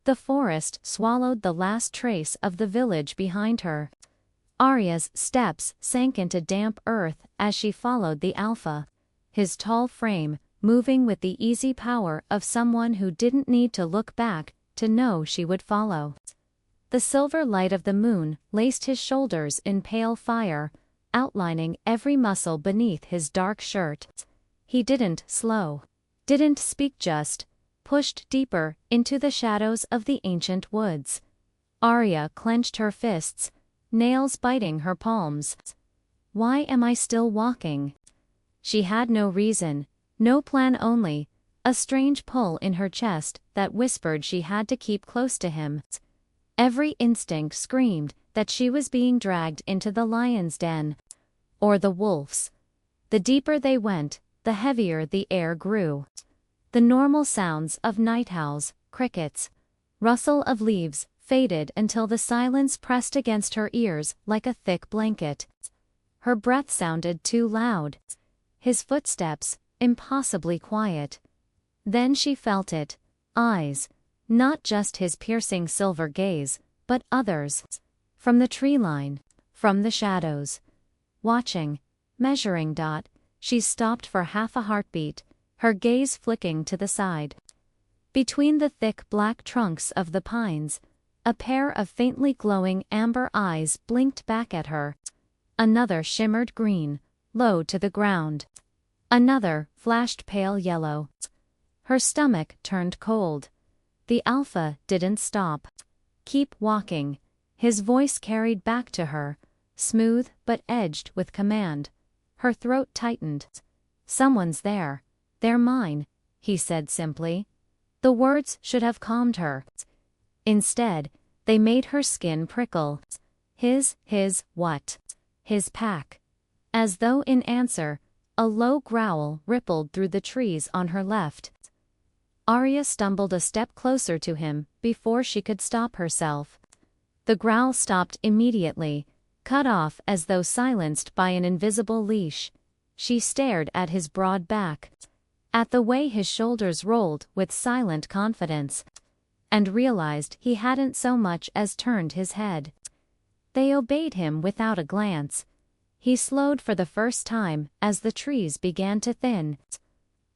The forest swallowed the last trace of the village behind her. Arya's steps sank into damp earth as she followed the Alpha, his tall frame moving with the easy power of someone who didn't need to look back to know she would follow. The silver light of the moon laced his shoulders in pale fire, outlining every muscle beneath his dark shirt. He didn't slow, didn't speak, just pushed deeper into the shadows of the ancient woods. Arya clenched her fists, nails biting her palms. Why am I still walking? She had no reason, no plan, only a strange pull in her chest that whispered she had to keep close to him. Every instinct screamed that she was being dragged into the lion's den. Or the wolf's. The deeper they went, the heavier the air grew. The normal sounds of night owls, crickets, rustle of leaves faded until the silence pressed against her ears like a thick blanket. Her breath sounded too loud. His footsteps, impossibly quiet. Then she felt it. Eyes. Not just his piercing silver gaze, but others. From the tree line. From the shadows. Watching. Measuring. She stopped for half a heartbeat, her gaze flicking to the side. Between the thick black trunks of the pines, a pair of faintly glowing amber eyes blinked back at her. Another shimmered green, low to the ground. Another flashed pale yellow. Her stomach turned cold. The Alpha didn't stop. Keep walking. His voice carried back to her, smooth but edged with command. Her throat tightened. Someone's there. They're mine, he said simply. The words should have calmed her. Instead, they made her skin prickle. His what? His pack. As though in answer, a low growl rippled through the trees on her left. Arya stumbled a step closer to him before she could stop herself. The growl stopped immediately, cut off as though silenced by an invisible leash. She stared at his broad back, at the way his shoulders rolled with silent confidence, and realized he hadn't so much as turned his head. They obeyed him without a glance. He slowed for the first time as the trees began to thin.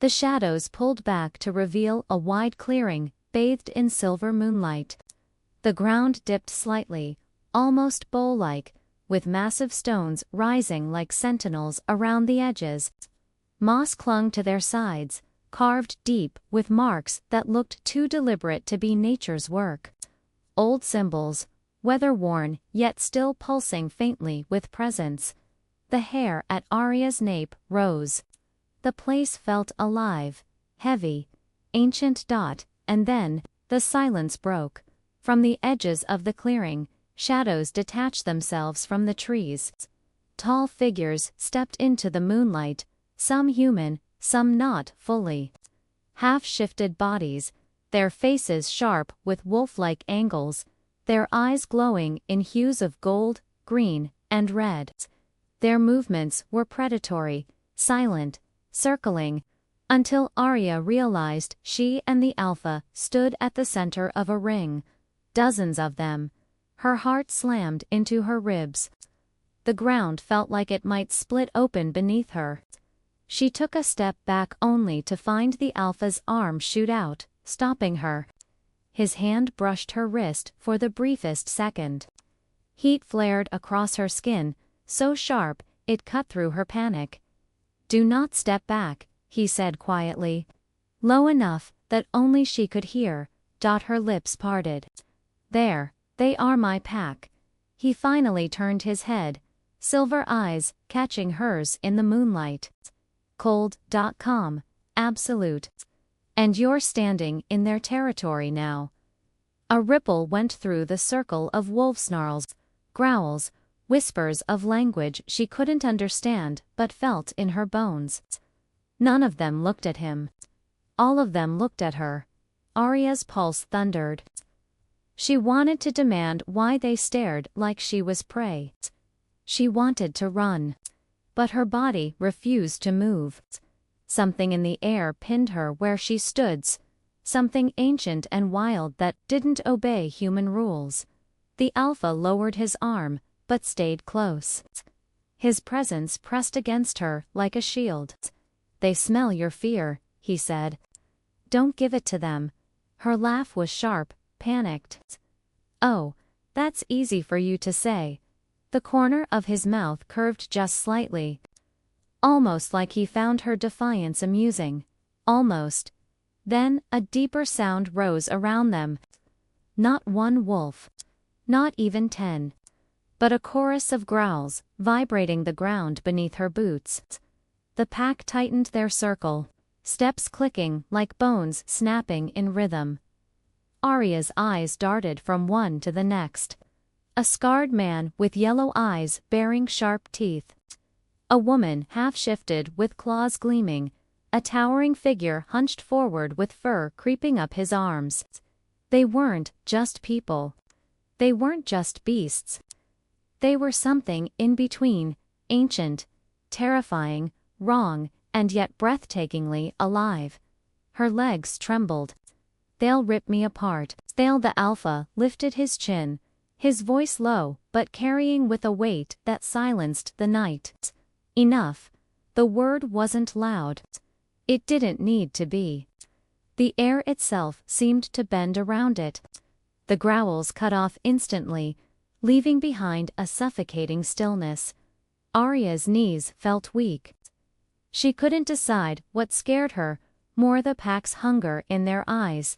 The shadows pulled back to reveal a wide clearing, bathed in silver moonlight. The ground dipped slightly, almost bowl-like, with massive stones rising like sentinels around the edges. Moss clung to their sides, carved deep with marks that looked too deliberate to be nature's work. Old symbols, weather-worn yet still pulsing faintly with presence. The hair at Arya's nape rose. The place felt alive, heavy, ancient. And then, the silence broke. From the edges of the clearing, shadows detached themselves from the trees. Tall figures stepped into the moonlight, some human, some not fully. Half-shifted bodies, their faces sharp with wolf-like angles, their eyes glowing in hues of gold, green, and red. Their movements were predatory, silent, circling, until Arya realized she and the Alpha stood at the center of a ring. Dozens of them. Her heart slammed into her ribs. The ground felt like it might split open beneath her. She took a step back only to find the Alpha's arm shoot out, stopping her. His hand brushed her wrist for the briefest second. Heat flared across her skin, so sharp it cut through her panic. "Do not step back," he said quietly. Low enough that only she could hear. Her lips parted. "There, they are my pack." He finally turned his head, silver eyes catching hers in the moonlight. Cold, calm, absolute. "And you're standing in their territory now." A ripple went through the circle of wolf snarls, growls, whispers of language she couldn't understand but felt in her bones. None of them looked at him. All of them looked at her. Arya's pulse thundered. She wanted to demand why they stared like she was prey. She wanted to run. But her body refused to move. Something in the air pinned her where she stood. something ancient and wild that didn't obey human rules. The Alpha lowered his arm, but stayed close. His presence pressed against her like a shield. "They smell your fear," he said. "Don't give it to them." Her laugh was sharp, panicked. "Oh, that's easy for you to say." The corner of his mouth curved just slightly. Almost like he found her defiance amusing. Almost. Then, a deeper sound rose around them. Not one wolf. Not even 10. But a chorus of growls, vibrating the ground beneath her boots. The pack tightened their circle, steps clicking like bones snapping in rhythm. Arya's eyes darted from one to the next. A scarred man with yellow eyes bearing sharp teeth. A woman half-shifted with claws gleaming. A towering figure hunched forward with fur creeping up his arms. They weren't just people. They weren't just beasts. They were something in between, ancient, terrifying, wrong, and yet breathtakingly alive. Her legs trembled. "They'll rip me apart." The Alpha lifted his chin, his voice low but carrying with a weight that silenced the night. Enough. The word wasn't loud. It didn't need to be. The air itself seemed to bend around it. The growls cut off instantly, leaving behind a suffocating stillness. Arya's knees felt weak. She couldn't decide what scared her, more the pack's hunger in their eyes,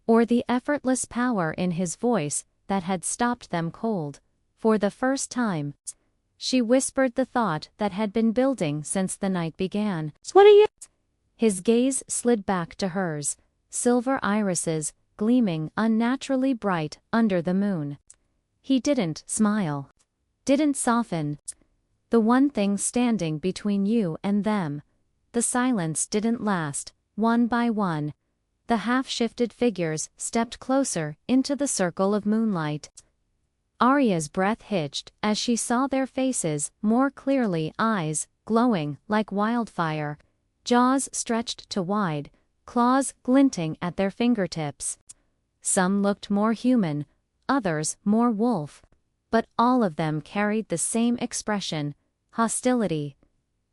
or the effortless power in his voice that had stopped them cold. For the first time, she whispered the thought that had been building since the night began. "What are you?" His gaze slid back to hers, silver irises gleaming unnaturally bright under the moon. He didn't smile. Didn't soften. "The one thing standing between you and them." The silence didn't last. One by one, the half-shifted figures stepped closer into the circle of moonlight. Arya's breath hitched as she saw their faces more clearly, eyes glowing like wildfire, jaws stretched to wide, claws glinting at their fingertips. Some looked more human, others more wolf, but all of them carried the same expression: hostility.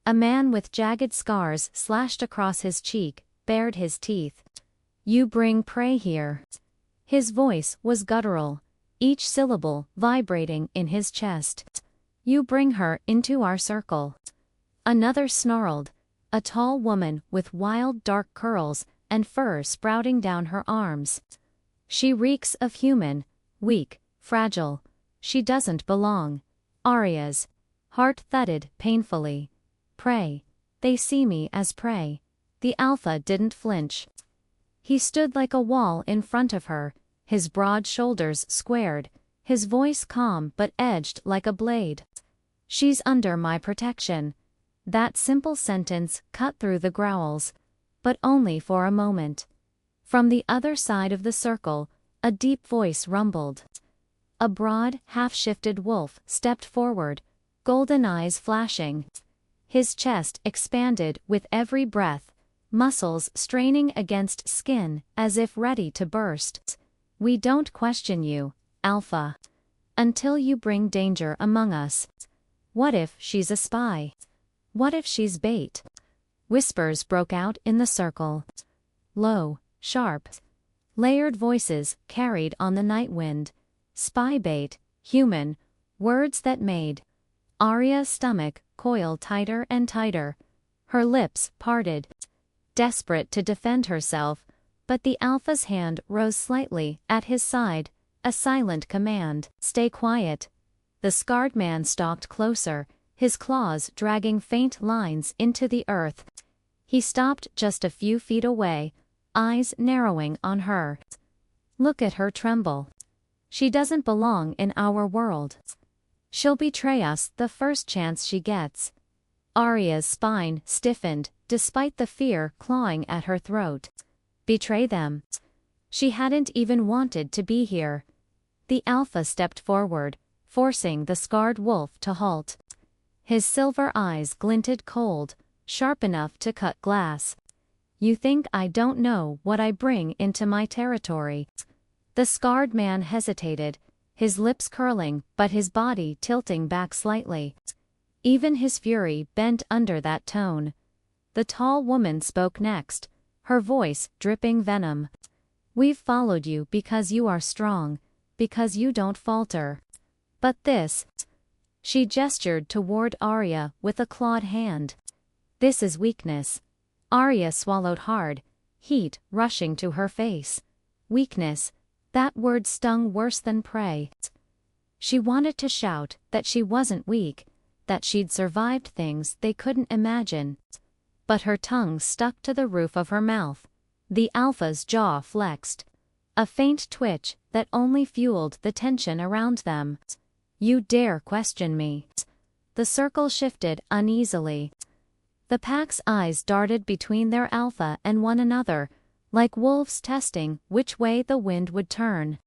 A man with jagged scars slashed across his cheek bared his teeth. "You bring prey here." His voice was guttural, each syllable vibrating in his chest. "You bring her into our circle." Another snarled, a tall woman with wild dark curls and fur sprouting down her arms. "She reeks of human, weak, fragile. She doesn't belong." Arya's heart thudded painfully. "Prey. They see me as prey." The Alpha didn't flinch. He stood like a wall in front of her, his broad shoulders squared, his voice calm but edged like a blade. "She's under my protection." That simple sentence cut through the growls, but only for a moment. From the other side of the circle, a deep voice rumbled. A broad, half-shifted wolf stepped forward, golden eyes flashing. His chest expanded with every breath, muscles straining against skin as if ready to burst. "We don't question you, Alpha. Until you bring danger among us." "What if she's a spy? What if she's bait?" Whispers broke out in the circle. Low, sharp, layered voices carried on the night wind. Spy bait, human, words that made Arya's stomach coil tighter and tighter. Her lips parted, desperate to defend herself, but the Alpha's hand rose slightly at his side, a silent command: "Stay quiet." The scarred man stalked closer, his claws dragging faint lines into the earth. He stopped just a few feet away, eyes narrowing on her. "Look at her tremble. She doesn't belong in our world. She'll betray us the first chance she gets." Arya's spine stiffened, despite the fear clawing at her throat. Betray them? She hadn't even wanted to be here. The Alpha stepped forward, forcing the scarred wolf to halt. His silver eyes glinted cold, sharp enough to cut glass. You think I don't know what I bring into my territory? The scarred man hesitated, his lips curling but his body tilting back slightly. Even his fury bent under that tone. The tall woman spoke next, her voice dripping venom. We've followed you because you are strong, because you don't falter. But this... She gestured toward Arya with a clawed hand. This is weakness. Arya swallowed hard, heat rushing to her face. Weakness. That word stung worse than prey. She wanted to shout that she wasn't weak, that she'd survived things they couldn't imagine. But her tongue stuck to the roof of her mouth. The Alpha's jaw flexed. A faint twitch that only fueled the tension around them. You dare question me? The circle shifted uneasily. The pack's eyes darted between their Alpha and one another, like wolves testing which way the wind would turn.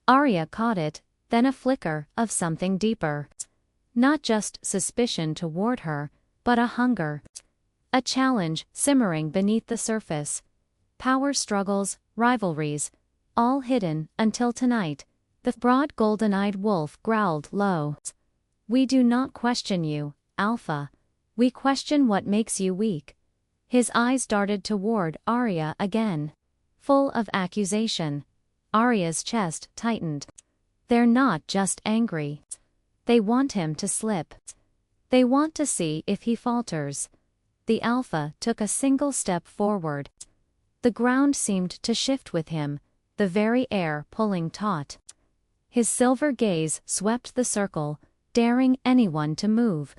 Arya caught it, then a flicker of something deeper. Not just suspicion toward her, but a hunger. A challenge simmering beneath the surface. Power struggles, rivalries, all hidden until tonight. The broad golden-eyed wolf growled low. We do not question you, Alpha. We question what makes you weak. His eyes darted toward Arya again, full of accusation. Arya's chest tightened. They're not just angry. They want him to slip. They want to see if he falters. The Alpha took a single step forward. The ground seemed to shift with him, the very air pulling taut. His silver gaze swept the circle, daring anyone to move.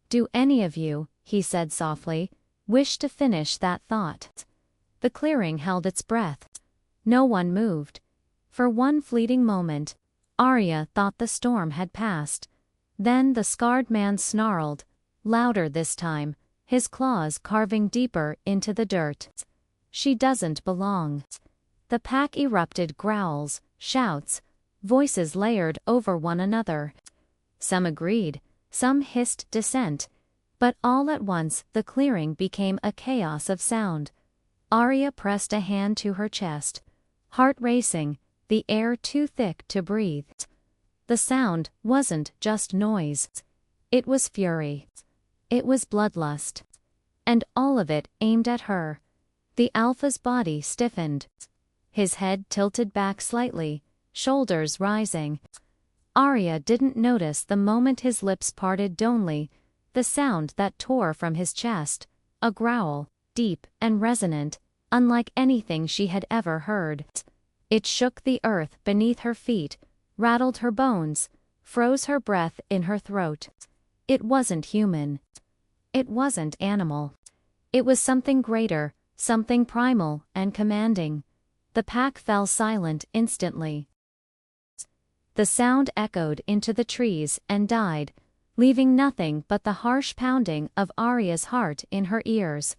Do any of you, he said softly, wish to finish that thought? The clearing held its breath. No one moved. For one fleeting moment, Arya thought the storm had passed. Then the scarred man snarled, louder this time, his claws carving deeper into the dirt. She doesn't belong. The pack erupted growls, shouts, voices layered over one another. Some agreed, some hissed dissent, but all at once the clearing became a chaos of sound. Arya pressed a hand to her chest, heart racing, the air too thick to breathe. The sound wasn't just noise. It was fury. It was bloodlust. And all of it aimed at her. The Alpha's body stiffened. His head tilted back slightly, shoulders rising. Arya didn't notice the moment his lips parted dumbly, the sound that tore from his chest, a growl, deep and resonant, unlike anything she had ever heard. It shook the earth beneath her feet, rattled her bones, froze her breath in her throat. It wasn't human. It wasn't animal. It was something greater, something primal and commanding. The pack fell silent instantly. The sound echoed into the trees and died, leaving nothing but the harsh pounding of Arya's heart in her ears.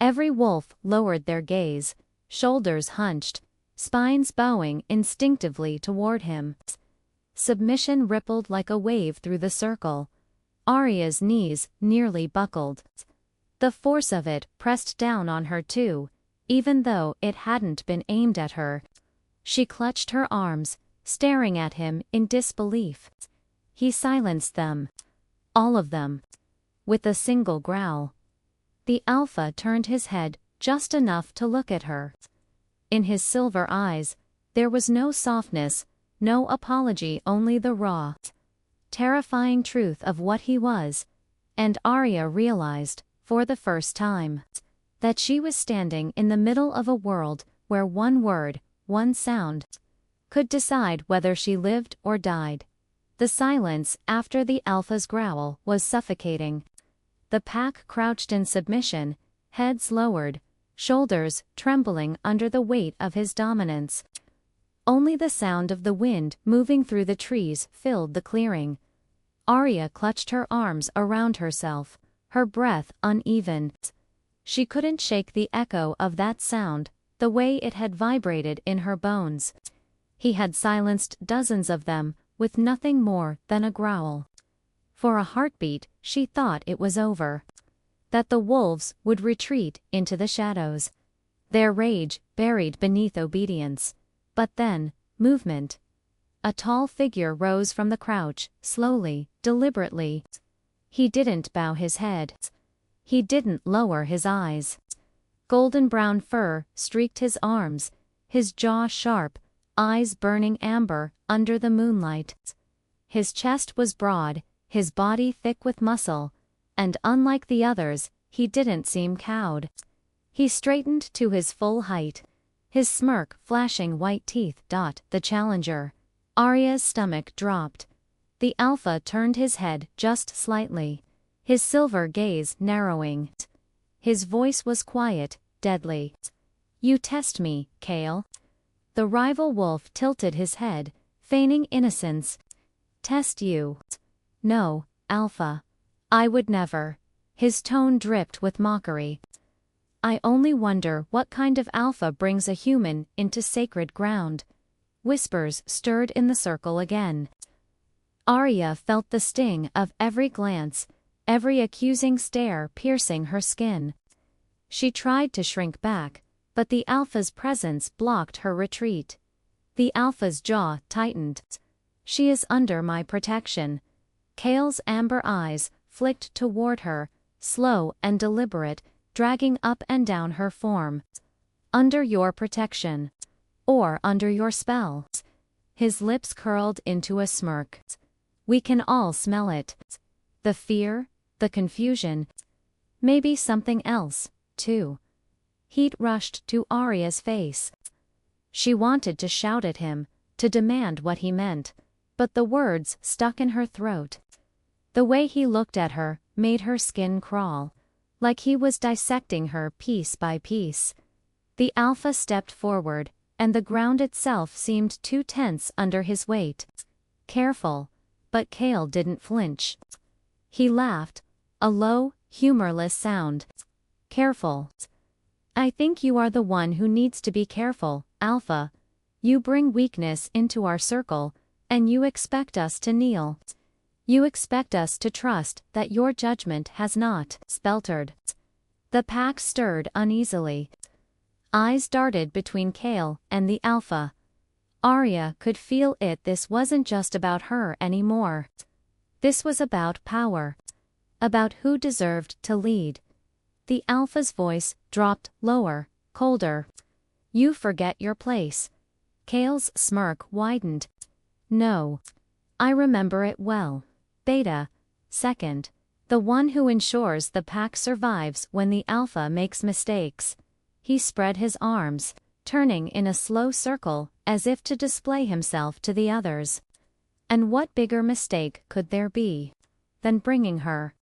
Every wolf lowered their gaze, shoulders hunched, spines bowing instinctively toward him. Submission rippled like a wave through the circle. Arya's knees nearly buckled. The force of it pressed down on her too, even though it hadn't been aimed at her. She clutched her arms, staring at him in disbelief. He silenced them. All of them. With a single growl. The Alpha turned his head just enough to look at her. In his silver eyes, there was no softness, no apology, only the raw, terrifying truth of what he was. And Arya realized, for the first time, that she was standing in the middle of a world where one word, one sound, could decide whether she lived or died. The silence after the Alpha's growl was suffocating. The pack crouched in submission, heads lowered, shoulders trembling under the weight of his dominance. Only the sound of the wind moving through the trees filled the clearing. Arya clutched her arms around herself, her breath uneven. She couldn't shake the echo of that sound, the way it had vibrated in her bones. He had silenced dozens of them, with nothing more than a growl. For a heartbeat, she thought it was over. that the wolves would retreat into the shadows, their rage buried beneath obedience. But then, movement. A tall figure rose from the crouch, slowly, deliberately. He didn't bow his head. He didn't lower his eyes. Golden brown fur streaked his arms, his jaw sharp, eyes burning amber under the moonlight. His chest was broad, his body thick with muscle, and unlike the others, he didn't seem cowed. He straightened to his full height, his smirk flashing white teeth. The challenger. Arya's stomach dropped. The Alpha turned his head just slightly, his silver gaze narrowing. His voice was quiet, deadly. "You test me, Kale." The rival wolf tilted his head, feigning innocence. "Test you? No, Alpha. I would never." His tone dripped with mockery. "I only wonder what kind of Alpha brings a human into sacred ground." Whispers stirred in the circle again. Arya felt the sting of every glance, every accusing stare piercing her skin. She tried to shrink back, but the Alpha's presence blocked her retreat. The Alpha's jaw tightened. "She is under my protection." Kale's amber eyes flicked toward her, slow and deliberate, dragging up and down her form. "Under your protection. Or under your spell." His lips curled into a smirk. "We can all smell it. The fear, the confusion. Maybe something else, too." Heat rushed to Arya's face. She wanted to shout at him, to demand what he meant, but the words stuck in her throat. The way he looked at her made her skin crawl, like he was dissecting her piece by piece. The Alpha stepped forward, and the ground itself seemed too tense under his weight. "Careful." But Kale didn't flinch. He laughed, a low, humorless sound. "Careful. I think you are the one who needs to be careful, Alpha. You bring weakness into our circle, and you expect us to kneel. You expect us to trust that your judgment has not speltered." The pack stirred uneasily. Eyes darted between Kale and the Alpha. Arya could feel it. This wasn't just about her anymore. This was about power. About who deserved to lead. The Alpha's voice dropped lower, colder. "You forget your place." Kale's smirk widened. "No. I remember it well. Beta. Second. The one who ensures the pack survives when the Alpha makes mistakes." He spread his arms, turning in a slow circle, as if to display himself to the others. And what bigger mistake could there be than bringing her?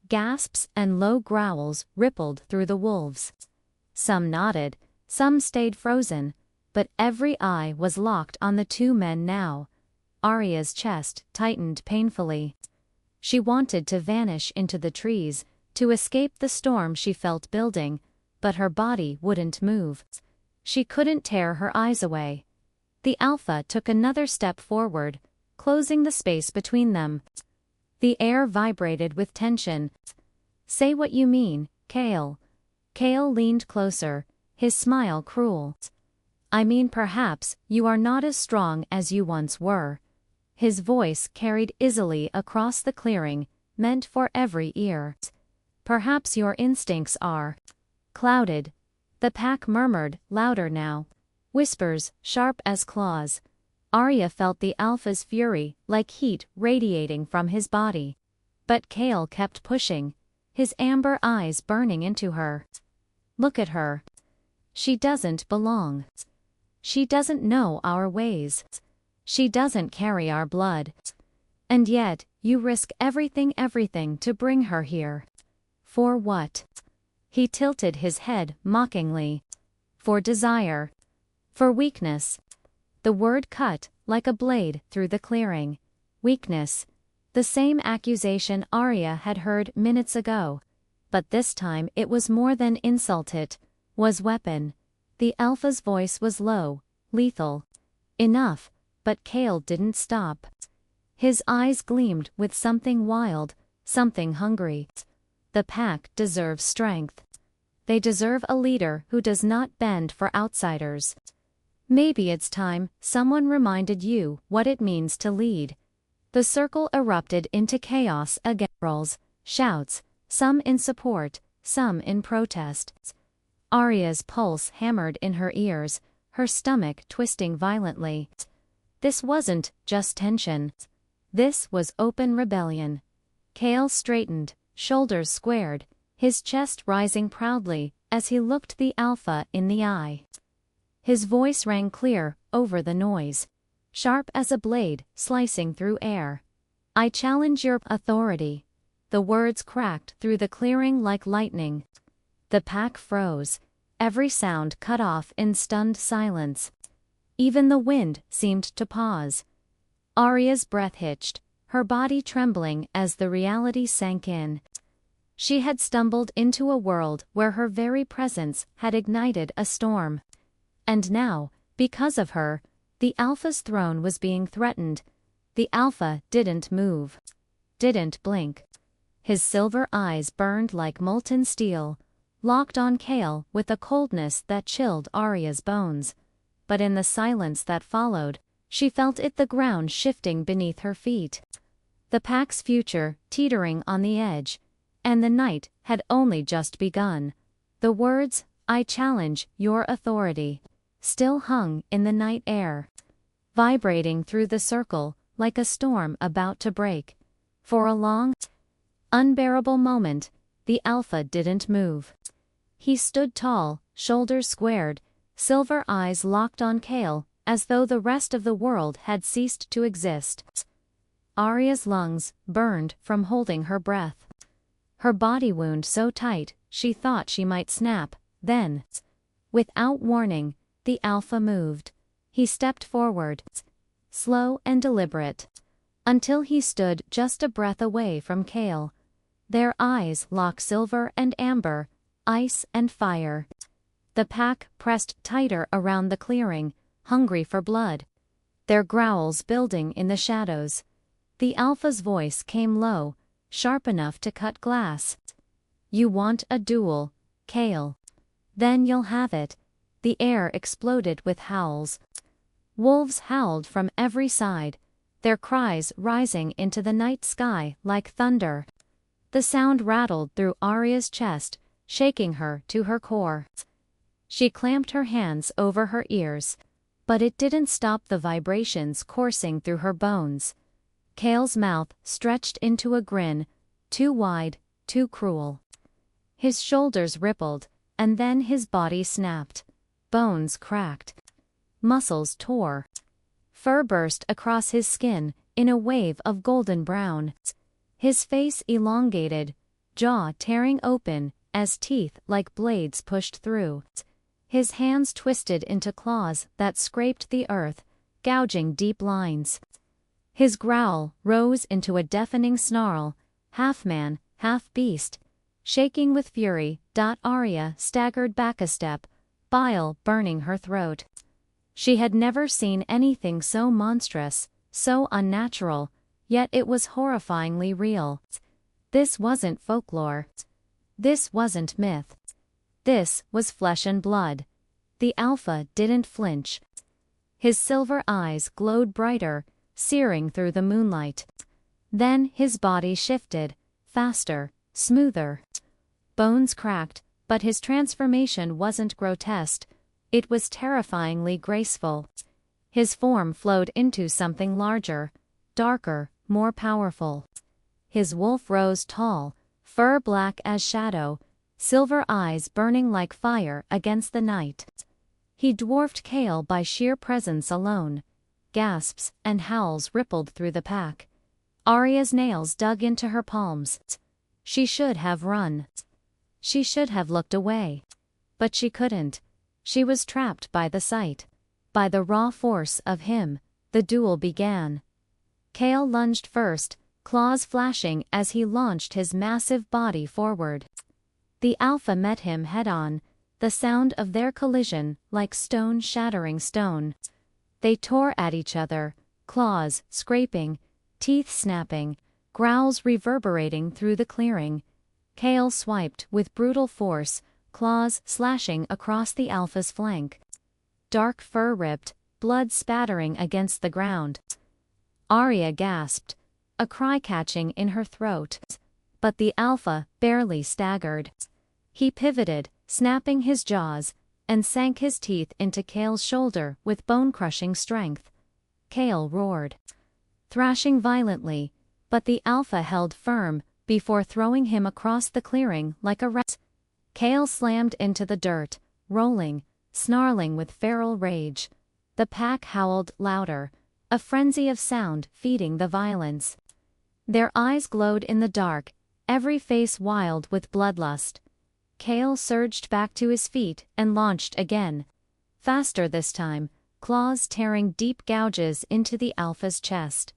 Gasps and low growls rippled through the wolves. Some nodded, some stayed frozen, but every eye was locked on the two men now. Arya's chest tightened painfully. She wanted to vanish into the trees, to escape the storm she felt building, but her body wouldn't move. She couldn't tear her eyes away. The Alpha took another step forward, closing the space between them. The air vibrated with tension. "Say what you mean, Kale." Kale leaned closer, his smile cruel. "I mean perhaps you are not as strong as you once were." His voice carried easily across the clearing, meant for every ear. "Perhaps your instincts are clouded." The pack murmured, louder now. Whispers, sharp as claws. Arya felt the Alpha's fury, like heat radiating from his body. But Kale kept pushing, his amber eyes burning into her. "Look at her. She doesn't belong. She doesn't know our ways. She doesn't carry our blood. And yet, you risk everything to bring her here. For what?" He tilted his head mockingly. "For desire. For weakness." The word cut like a blade through the clearing. Weakness. The same accusation Arya had heard minutes ago. But this time it was more than insult, it was weapon. The Alpha's voice was low, lethal. Enough, but Kale didn't stop. His eyes gleamed with something wild, something hungry. The pack deserves strength. They deserve a leader who does not bend for outsiders. Maybe it's time someone reminded you what it means to lead. The circle erupted into chaos again. Rolls, shouts, some in support, some in protest. Arya's pulse hammered in her ears, her stomach twisting violently. This wasn't just tension. This was open rebellion. Kale straightened, shoulders squared, his chest rising proudly as he looked the Alpha in the eye. His voice rang clear over the noise, sharp as a blade slicing through air. "I challenge your authority." The words cracked through the clearing like lightning. The pack froze, every sound cut off in stunned silence. Even the wind seemed to pause. Arya's breath hitched, her body trembling as the reality sank in. She had stumbled into a world where her very presence had ignited a storm. And now, because of her, the Alpha's throne was being threatened. The Alpha didn't move. Didn't blink. His silver eyes burned like molten steel, locked on Kale with a coldness that chilled Arya's bones. But in the silence that followed, she felt the ground shifting beneath her feet. The pack's future teetering on the edge, and the night had only just begun. The words, "I challenge your authority," still hung in the night air, vibrating through the circle like a storm about to break. For a long, unbearable moment, the Alpha didn't move. He stood tall, shoulders squared, silver eyes locked on Kale, as though the rest of the world had ceased to exist. Arya's lungs burned from holding her breath. Her body wound so tight, she thought she might snap. Then, without warning, the Alpha moved. He stepped forward, slow and deliberate, until he stood just a breath away from Kale. Their eyes locked, silver and amber, ice and fire. The pack pressed tighter around the clearing, hungry for blood, their growls building in the shadows. The Alpha's voice came low, sharp enough to cut glass. "You want a duel, Kale. Then you'll have it." The air exploded with howls. Wolves howled from every side, their cries rising into the night sky like thunder. The sound rattled through Arya's chest, shaking her to her core. She clamped her hands over her ears, but it didn't stop the vibrations coursing through her bones. Kale's mouth stretched into a grin, too wide, too cruel. His shoulders rippled, and then his body snapped. Bones cracked. Muscles tore. Fur burst across his skin in a wave of golden brown. His face elongated, jaw tearing open as teeth like blades pushed through. His hands twisted into claws that scraped the earth, gouging deep lines. His growl rose into a deafening snarl, half man, half beast. Shaking with fury, Arya staggered back a step, bile burning her throat. She had never seen anything so monstrous, so unnatural, yet it was horrifyingly real. This wasn't folklore. This wasn't myth. This was flesh and blood. The Alpha didn't flinch. His silver eyes glowed brighter, searing through the moonlight. Then his body shifted, faster, smoother. Bones cracked, but his transformation wasn't grotesque. It was terrifyingly graceful. His form flowed into something larger, darker, more powerful. His wolf rose tall, fur black as shadow, silver eyes burning like fire against the night. He dwarfed Kale by sheer presence alone. Gasps and howls rippled through the pack. Arya's nails dug into her palms. She should have run. She should have looked away. But she couldn't. She was trapped by the sight. By the raw force of him. The duel began. Kale lunged first, claws flashing as he launched his massive body forward. The Alpha met him head-on, the sound of their collision like stone shattering stone. They tore at each other, claws scraping, teeth snapping, growls reverberating through the clearing. Kale swiped with brutal force, claws slashing across the alpha's flank. Dark fur ripped, blood spattering against the ground. Arya gasped, a cry catching in her throat. But the alpha barely staggered. He pivoted, snapping his jaws, and sank his teeth into Kale's shoulder with bone-crushing strength. Kale roared, thrashing violently, but the alpha held firm before throwing him across the clearing like a rat. Kale slammed into the dirt, rolling, snarling with feral rage. The pack howled louder, a frenzy of sound feeding the violence. Their eyes glowed in the dark, every face wild with bloodlust. Kale surged back to his feet and launched again. Faster this time, claws tearing deep gouges into the alpha's chest.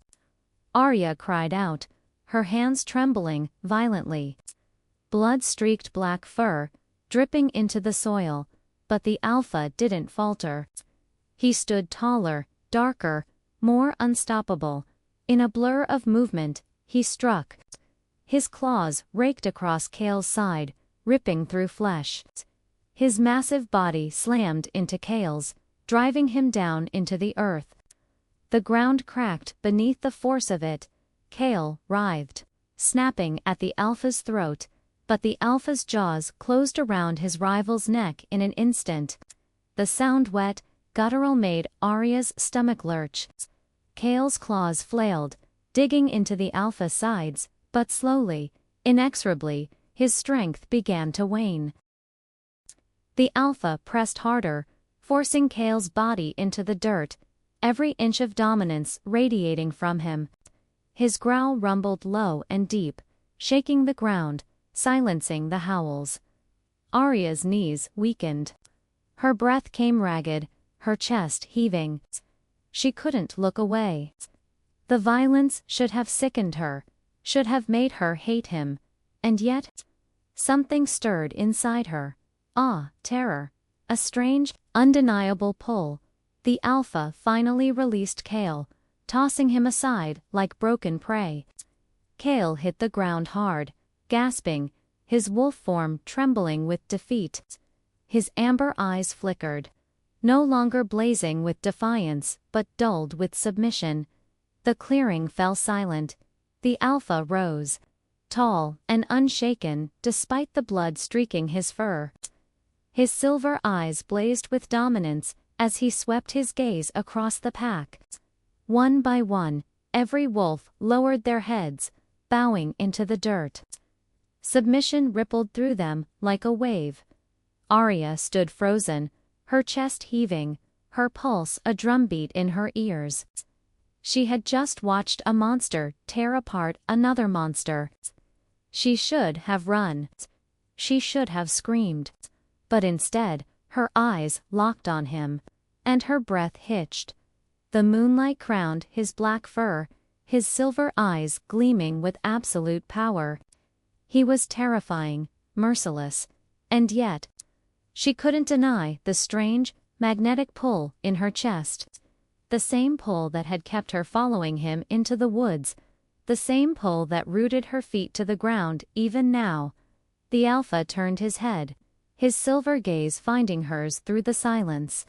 Arya cried out, her hands trembling violently. Blood-streaked black fur, dripping into the soil, but the alpha didn't falter. He stood taller, darker, more unstoppable. In a blur of movement, he struck. His claws raked across Kale's side, ripping through flesh. His massive body slammed into Kale's, driving him down into the earth. The ground cracked beneath the force of it. Kale writhed, snapping at the alpha's throat, but the alpha's jaws closed around his rival's neck in an instant. The sound wet, guttural made Arya's stomach lurch. Kale's claws flailed, digging into the alpha's sides, but slowly, inexorably, his strength began to wane. The alpha pressed harder, forcing Kale's body into the dirt, every inch of dominance radiating from him. His growl rumbled low and deep, shaking the ground, silencing the howls. Arya's knees weakened. Her breath came ragged, her chest heaving. She couldn't look away. The violence should have sickened her, should have made her hate him, and yet, something stirred inside her. Awe, terror, a strange, undeniable pull. The alpha finally released Kale, tossing him aside like broken prey. Kale hit the ground hard, gasping, his wolf form trembling with defeat. His amber eyes flickered, no longer blazing with defiance but dulled with submission. The clearing fell silent. The alpha rose, tall and unshaken despite the blood streaking his fur. His silver eyes blazed with dominance as he swept his gaze across the pack. One by one, every wolf lowered their heads, bowing into the dirt. Submission rippled through them like a wave. Arya stood frozen, her chest heaving, her pulse a drumbeat in her ears. She had just watched a monster tear apart another monster. She should have run. She should have screamed. But instead, her eyes locked on him, and her breath hitched. The moonlight crowned his black fur, his silver eyes gleaming with absolute power. He was terrifying, merciless, and yet, she couldn't deny the strange, magnetic pull in her chest. The same pull that had kept her following him into the woods, the same pull that rooted her feet to the ground even now. The alpha turned his head, his silver gaze finding hers through the silence.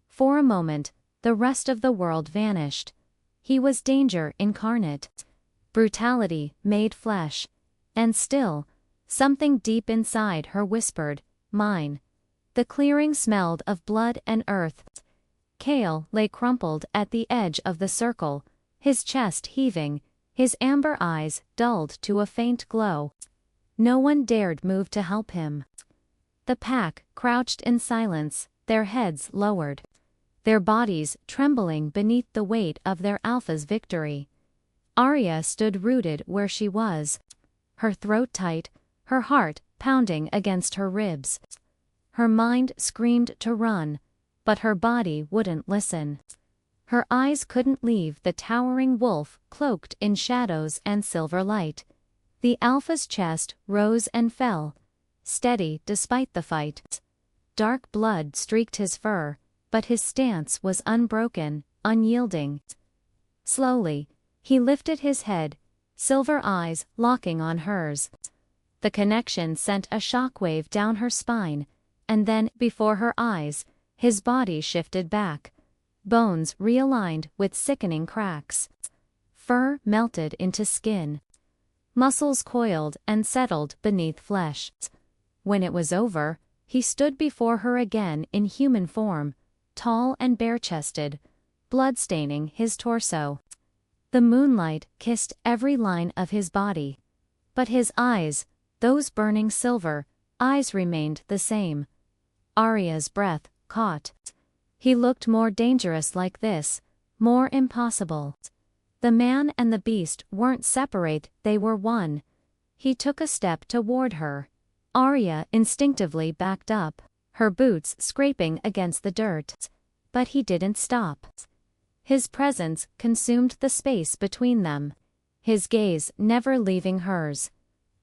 For a moment, the rest of the world vanished. He was danger incarnate, brutality made flesh, and still, something deep inside her whispered, "Mine." The clearing smelled of blood and earth. Kale lay crumpled at the edge of the circle, his chest heaving, his amber eyes dulled to a faint glow. No one dared move to help him. The pack crouched in silence, their heads lowered, their bodies trembling beneath the weight of their alpha's victory. Arya stood rooted where she was, her throat tight, her heart pounding against her ribs. Her mind screamed to run, but her body wouldn't listen. Her eyes couldn't leave the towering wolf cloaked in shadows and silver light. The alpha's chest rose and fell, steady despite the fight. Dark blood streaked his fur, but his stance was unbroken, unyielding. Slowly, he lifted his head, silver eyes locking on hers. The connection sent a shockwave down her spine, and then, before her eyes, his body shifted back. Bones realigned with sickening cracks. Fur melted into skin. Muscles coiled and settled beneath flesh. When it was over, he stood before her again in human form, tall and bare-chested, blood staining his torso. The moonlight kissed every line of his body. But his eyes, those burning silver eyes, remained the same. Arya's breath caught. He looked more dangerous like this, more impossible. The man and the beast weren't separate, they were one. He took a step toward her. Arya instinctively backed up, her boots scraping against the dirt. But he didn't stop. His presence consumed the space between them, his gaze never leaving hers.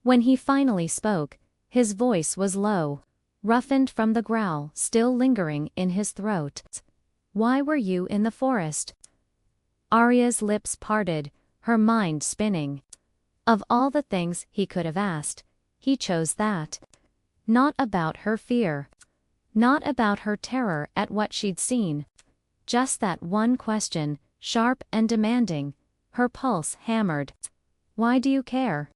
When he finally spoke, his voice was low, roughened from the growl still lingering in his throat. "Why were you in the forest?" Arya's lips parted, her mind spinning. Of all the things he could have asked, he chose that. Not about her fear. Not about her terror at what she'd seen. Just that one question, sharp and demanding. Her pulse hammered. "Why do you care?"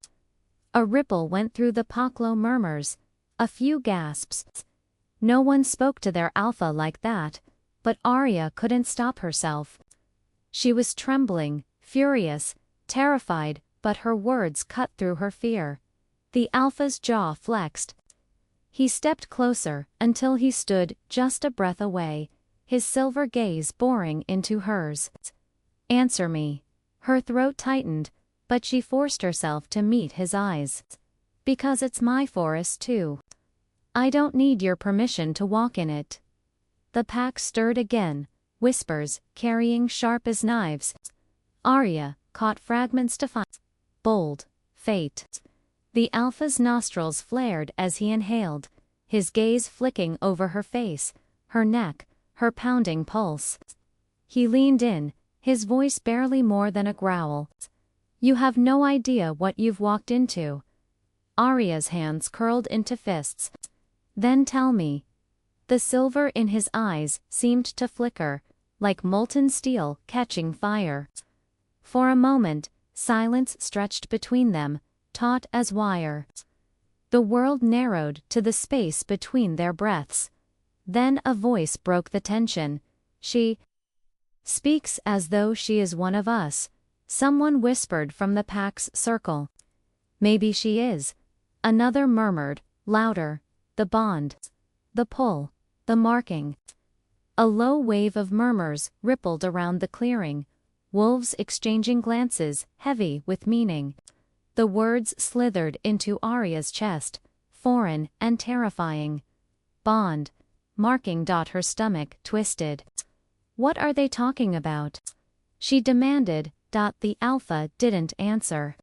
A ripple went through the Paklo murmurs. A few gasps. No one spoke to their alpha like that, but Arya couldn't stop herself. She was trembling, furious, terrified, but her words cut through her fear. The alpha's jaw flexed. He stepped closer until he stood just a breath away, his silver gaze boring into hers. "Answer me." Her throat tightened, but she forced herself to meet his eyes. "Because it's my forest too. I don't need your permission to walk in it." The pack stirred again, whispers carrying sharp as knives. Arya caught fragments to find. Bold. Fate. The alpha's nostrils flared as he inhaled, his gaze flicking over her face, her neck, her pounding pulse. He leaned in, his voice barely more than a growl. "You have no idea what you've walked into." Arya's hands curled into fists. "Then tell me." The silver in his eyes seemed to flicker, like molten steel catching fire. For a moment, silence stretched between them, taut as wire. The world narrowed to the space between their breaths. Then a voice broke the tension. "She speaks as though she is one of us," someone whispered from the pack's circle. "Maybe she is," another murmured, louder. "The bond. The pull. The marking." A low wave of murmurs rippled around the clearing, wolves exchanging glances, heavy with meaning. The words slithered into Arya's chest, foreign and terrifying. "Bond. Marking." Her stomach twisted. "What are they talking about?" she demanded. The alpha didn't answer.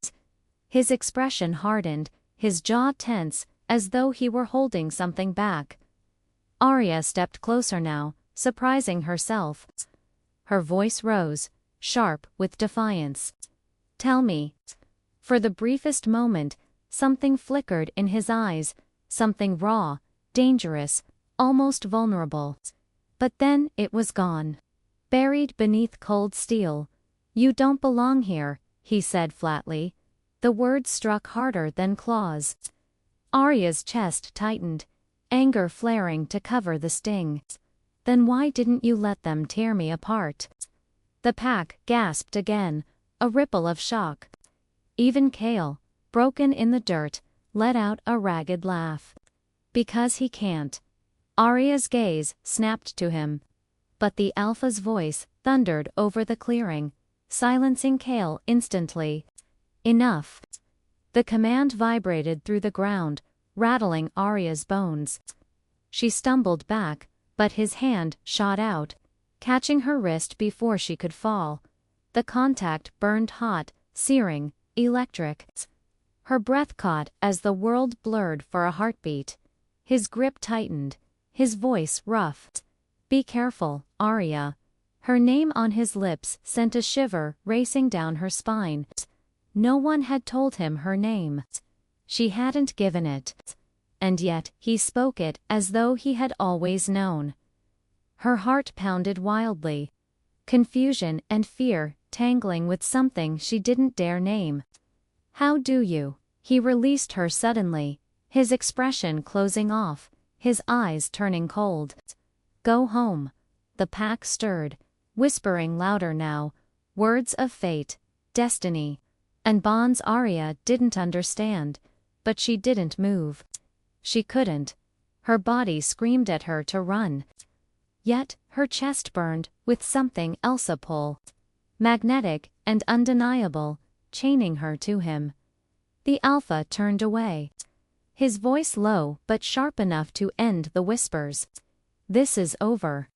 His expression hardened, his jaw tense, as though he were holding something back. Arya stepped closer now, surprising herself. Her voice rose, sharp with defiance. "Tell me." For the briefest moment, something flickered in his eyes, something raw, dangerous, almost vulnerable. But then it was gone. Buried beneath cold steel. "You don't belong here," he said flatly. The words struck harder than claws. Arya's chest tightened, anger flaring to cover the sting. "Then why didn't you let them tear me apart?" The pack gasped again, a ripple of shock. Even Kale, broken in the dirt, let out a ragged laugh. "Because he can't." Arya's gaze snapped to him. But the alpha's voice thundered over the clearing, silencing Kale instantly. "Enough." The command vibrated through the ground, rattling Arya's bones. She stumbled back, but his hand shot out, catching her wrist before she could fall. The contact burned hot, searing, electric. Her breath caught as the world blurred for a heartbeat. His grip tightened, his voice rough. "Be careful, Arya." Her name on his lips sent a shiver racing down her spine. No one had told him her name. She hadn't given it. And yet he spoke it as though he had always known. Her heart pounded wildly. Confusion and fear tangling with something she didn't dare name. "How do you?" He released her suddenly, his expression closing off, his eyes turning cold. "Go home." The pack stirred, whispering louder now, words of fate, destiny. And Bond's Arya didn't understand, but she didn't move. She couldn't. Her body screamed at her to run. Yet her chest burned with something else, a pull. Magnetic and undeniable, chaining her to him. The Alpha turned away. His voice low but sharp enough to end the whispers. "This is over."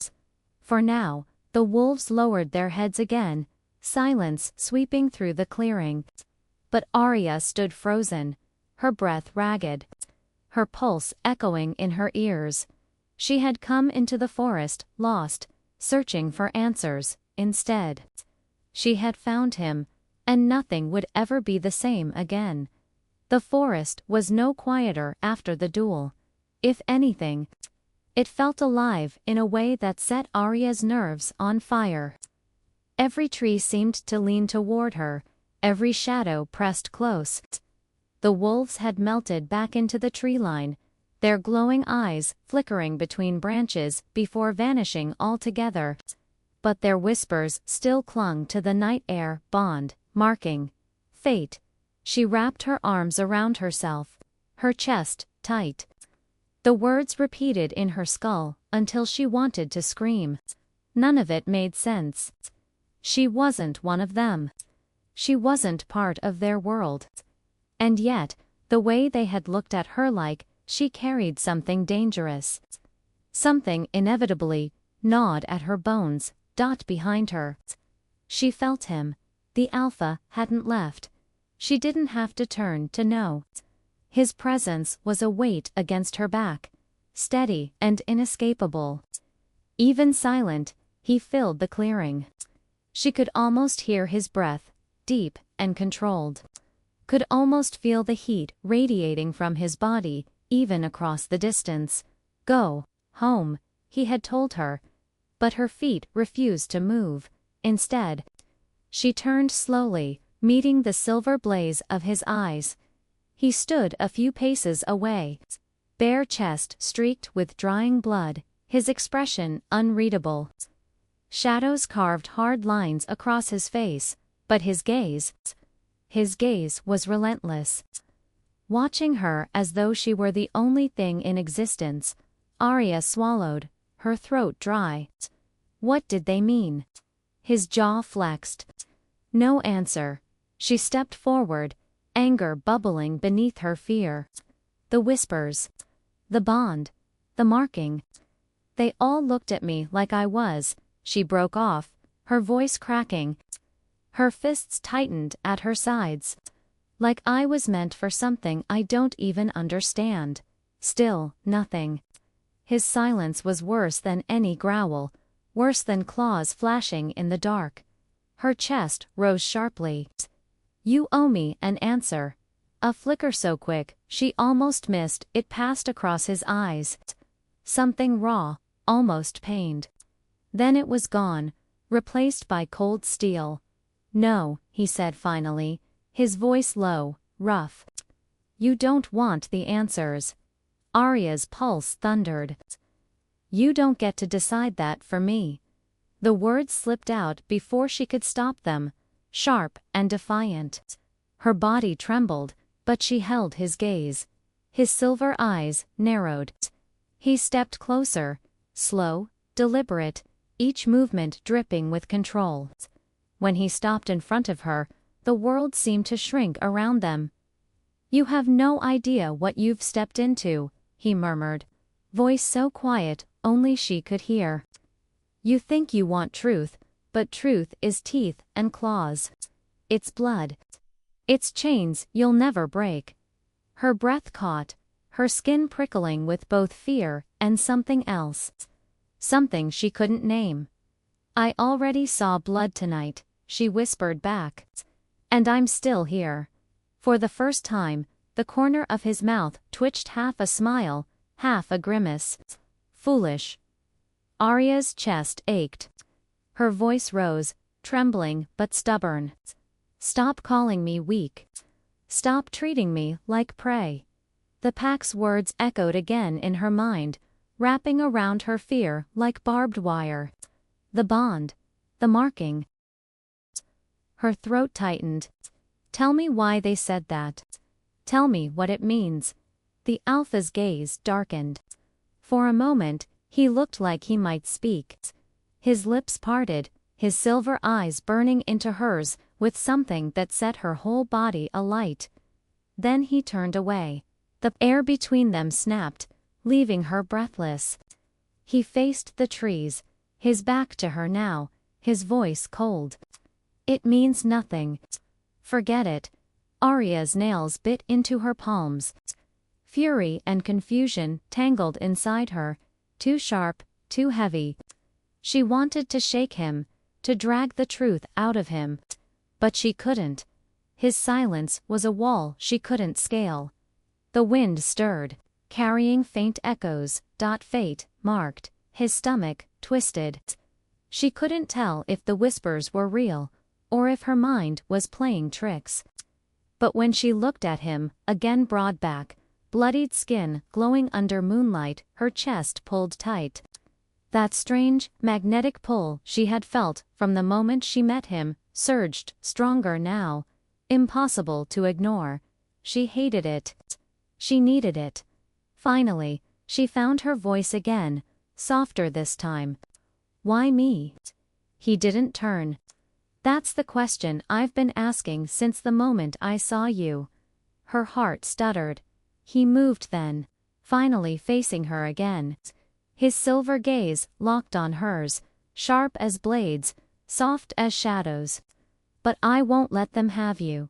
For now, the wolves lowered their heads again, silence sweeping through the clearing. But Arya stood frozen, her breath ragged, her pulse echoing in her ears. She had come into the forest, lost, searching for answers. Instead, she had found him, and nothing would ever be the same again. The forest was no quieter after the duel. If anything, it felt alive in a way that set Arya's nerves on fire. Every tree seemed to lean toward her, every shadow pressed close. The wolves had melted back into the tree line, their glowing eyes flickering between branches before vanishing altogether. But their whispers still clung to the night air, bond, marking, fate. She wrapped her arms around herself, her chest tight. The words repeated in her skull until she wanted to scream. None of it made sense. She wasn't one of them. She wasn't part of their world. And yet, the way they had looked at her, like she carried something dangerous. Something inevitably gnawed at her bones, behind her. She felt him. The Alpha hadn't left. She didn't have to turn to know. His presence was a weight against her back, steady and inescapable. Even silent, he filled the clearing. She could almost hear his breath, deep and controlled. Could almost feel the heat radiating from his body, even across the distance. "Go home," he had told her. But her feet refused to move. Instead, she turned slowly, meeting the silver blaze of his eyes. He stood a few paces away, bare chest streaked with drying blood, his expression unreadable. Shadows carved hard lines across his face, but his gaze was relentless. Watching her as though she were the only thing in existence, Arya swallowed, her throat dry. What did they mean? His jaw flexed. No answer. She stepped forward, anger bubbling beneath her fear. The whispers. The bond. The marking. "They all looked at me like I was," she broke off, her voice cracking. Her fists tightened at her sides. "Like I was meant for something I don't even understand." Still, nothing. His silence was worse than any growl, worse than claws flashing in the dark. Her chest rose sharply. "You owe me an answer." A flicker so quick, she almost missed it passed across his eyes. Something raw, almost pained. Then it was gone, replaced by cold steel. "No," he said finally, his voice low, rough. "You don't want the answers." Arya's pulse thundered. "You don't get to decide that for me." The words slipped out before she could stop them, sharp and defiant. Her body trembled, but she held his gaze. His silver eyes narrowed. He stepped closer, slow, deliberate, each movement dripping with control. When he stopped in front of her, the world seemed to shrink around them. "You have no idea what you've stepped into," he murmured, voice so quiet only she could hear. "You think you want truth, but truth is teeth and claws. It's blood. It's chains you'll never break." Her breath caught, her skin prickling with both fear and something else. Something she couldn't name. "I already saw blood tonight," she whispered back. "And I'm still here." For the first time, The corner of his mouth twitched, half a smile, half a grimace. Foolish. Arya's chest ached. Her voice rose, trembling but stubborn. Stop calling me weak. Stop treating me like prey. The pack's words echoed again in her mind, wrapping around her fear like barbed wire. The bond. The marking. Her throat tightened. Tell me why they said that. Tell me what it means. The Alpha's gaze darkened. For a moment, he looked like he might speak. His lips parted, his silver eyes burning into hers with something that set her whole body alight. Then he turned away. The air between them snapped, leaving her breathless. He faced the trees, his back to her now, his voice cold. It means nothing. Forget it. Arya's nails bit into her palms. Fury and confusion tangled inside her, too sharp, too heavy. She wanted to shake him, to drag the truth out of him. But she couldn't. His silence was a wall she couldn't scale. The wind stirred, carrying faint echoes. Fate marked. His stomach twisted. She couldn't tell if the whispers were real, or if her mind was playing tricks. But when she looked at him, again broad back, bloodied skin glowing under moonlight, her chest pulled tight. That strange, magnetic pull she had felt from the moment she met him surged stronger now. Impossible to ignore. She hated it. She needed it. Finally, she found her voice again, softer this time. Why me? He didn't turn. That's the question I've been asking since the moment I saw you. Her heart stuttered. He moved then, finally facing her again. His silver gaze locked on hers, sharp as blades, soft as shadows. But I won't let them have you.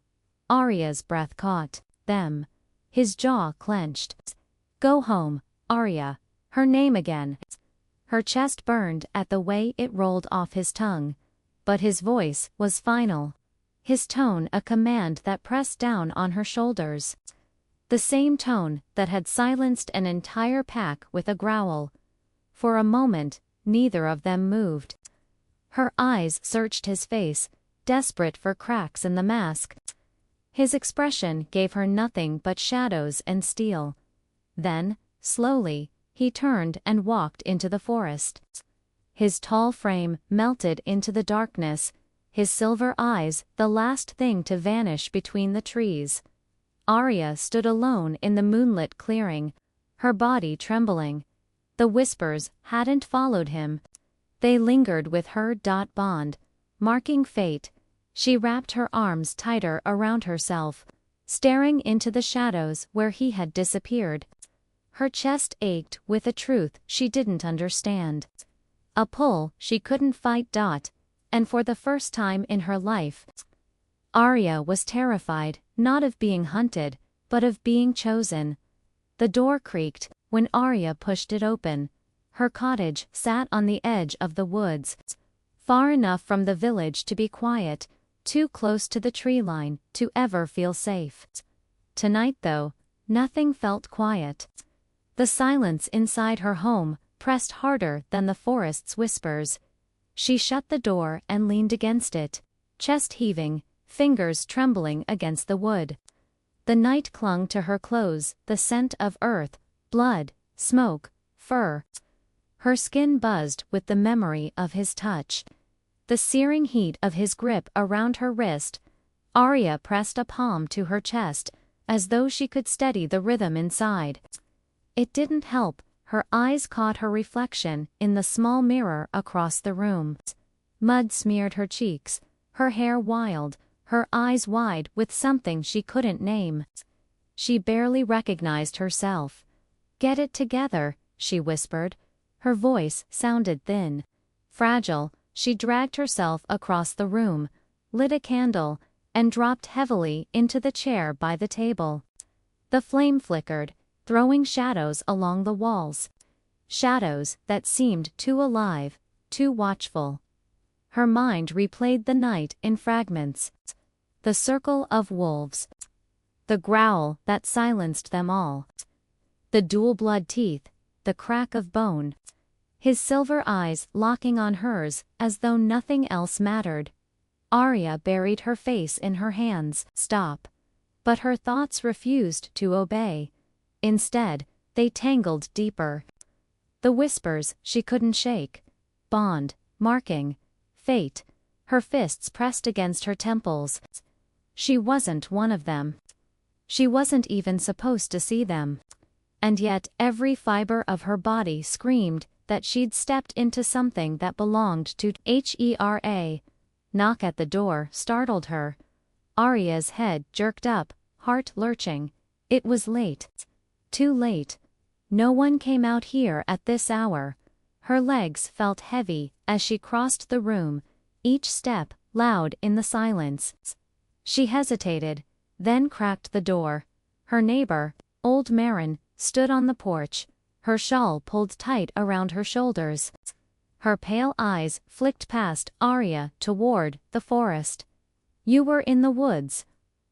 Arya's breath caught. Them. His jaw clenched. Go home, Arya. Her name again. Her chest burned at the way it rolled off his tongue. But his voice was final. His tone a command that pressed down on her shoulders. The same tone that had silenced an entire pack with a growl. For a moment, neither of them moved. Her eyes searched his face, desperate for cracks in the mask. His expression gave her nothing but shadows and steel. Then, slowly, he turned and walked into the forest. His tall frame melted into the darkness, his silver eyes the last thing to vanish between the trees. Arya stood alone in the moonlit clearing, her body trembling. The whispers hadn't followed him. They lingered with her. Bond, marking fate. She wrapped her arms tighter around herself, staring into the shadows where he had disappeared. Her chest ached with a truth she didn't understand. A pull she couldn't fight. And for the first time in her life, Arya was terrified, not of being hunted, but of being chosen. The door creaked when Arya pushed it open. Her cottage sat on the edge of the woods, far enough from the village to be quiet, too close to the tree line to ever feel safe. Tonight, though, nothing felt quiet. The silence inside her home pressed harder than the forest's whispers. She shut the door and leaned against it, chest heaving, fingers trembling against the wood. The night clung to her clothes, the scent of earth, blood, smoke, fur. Her skin buzzed with the memory of his touch. The searing heat of his grip around her wrist. Arya pressed a palm to her chest, as though she could steady the rhythm inside. It didn't help. Her eyes caught her reflection in the small mirror across the room. Mud smeared her cheeks, her hair wild, her eyes wide with something she couldn't name. She barely recognized herself. "Get it together," she whispered. Her voice sounded thin. Fragile, she dragged herself across the room, lit a candle, and dropped heavily into the chair by the table. The flame flickered, throwing shadows along the walls. Shadows that seemed too alive, too watchful. Her mind replayed the night in fragments. The circle of wolves. the growl that silenced them all. The dual blood teeth, the crack of bone. His silver eyes locking on hers as though nothing else mattered. Arya buried her face in her hands. Stop. But her thoughts refused to obey. Instead, they tangled deeper. The whispers she couldn't shake. Bond, marking, fate. Her fists pressed against her temples. She wasn't one of them. She wasn't even supposed to see them. And yet every fiber of her body screamed that she'd stepped into something that belonged to Hera. Knock at the door startled her. Arya's head jerked up, heart lurching. It was late. Too late. No one came out here at this hour. Her legs felt heavy as she crossed the room, each step loud in the silence. She hesitated, then cracked the door. Her neighbor, old Marin, stood on the porch, her shawl pulled tight around her shoulders. Her pale eyes flicked past Arya toward the forest. "You were in the woods."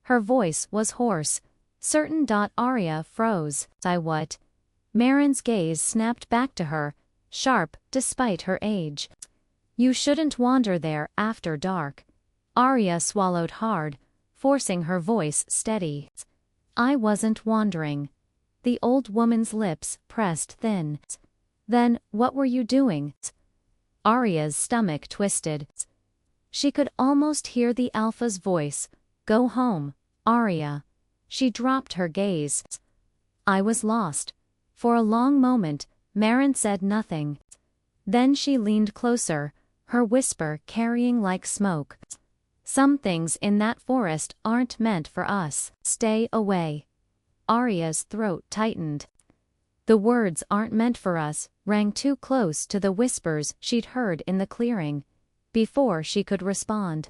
Her voice was hoarse, certain. Arya froze. "I what?" Marin's gaze snapped back to her, sharp despite her age. "You shouldn't wander there after dark." Arya swallowed hard, forcing her voice steady. "I wasn't wandering." The old woman's lips pressed thin. "Then, what were you doing?" Arya's stomach twisted. She could almost hear the Alpha's voice. "Go home, Arya." She dropped her gaze. "I was lost." For a long moment, Marin said nothing. Then she leaned closer, her whisper carrying like smoke. "Some things in that forest aren't meant for us. Stay away." Arya's throat tightened. The words "aren't meant for us" rang too close to the whispers she'd heard in the clearing. Before she could respond,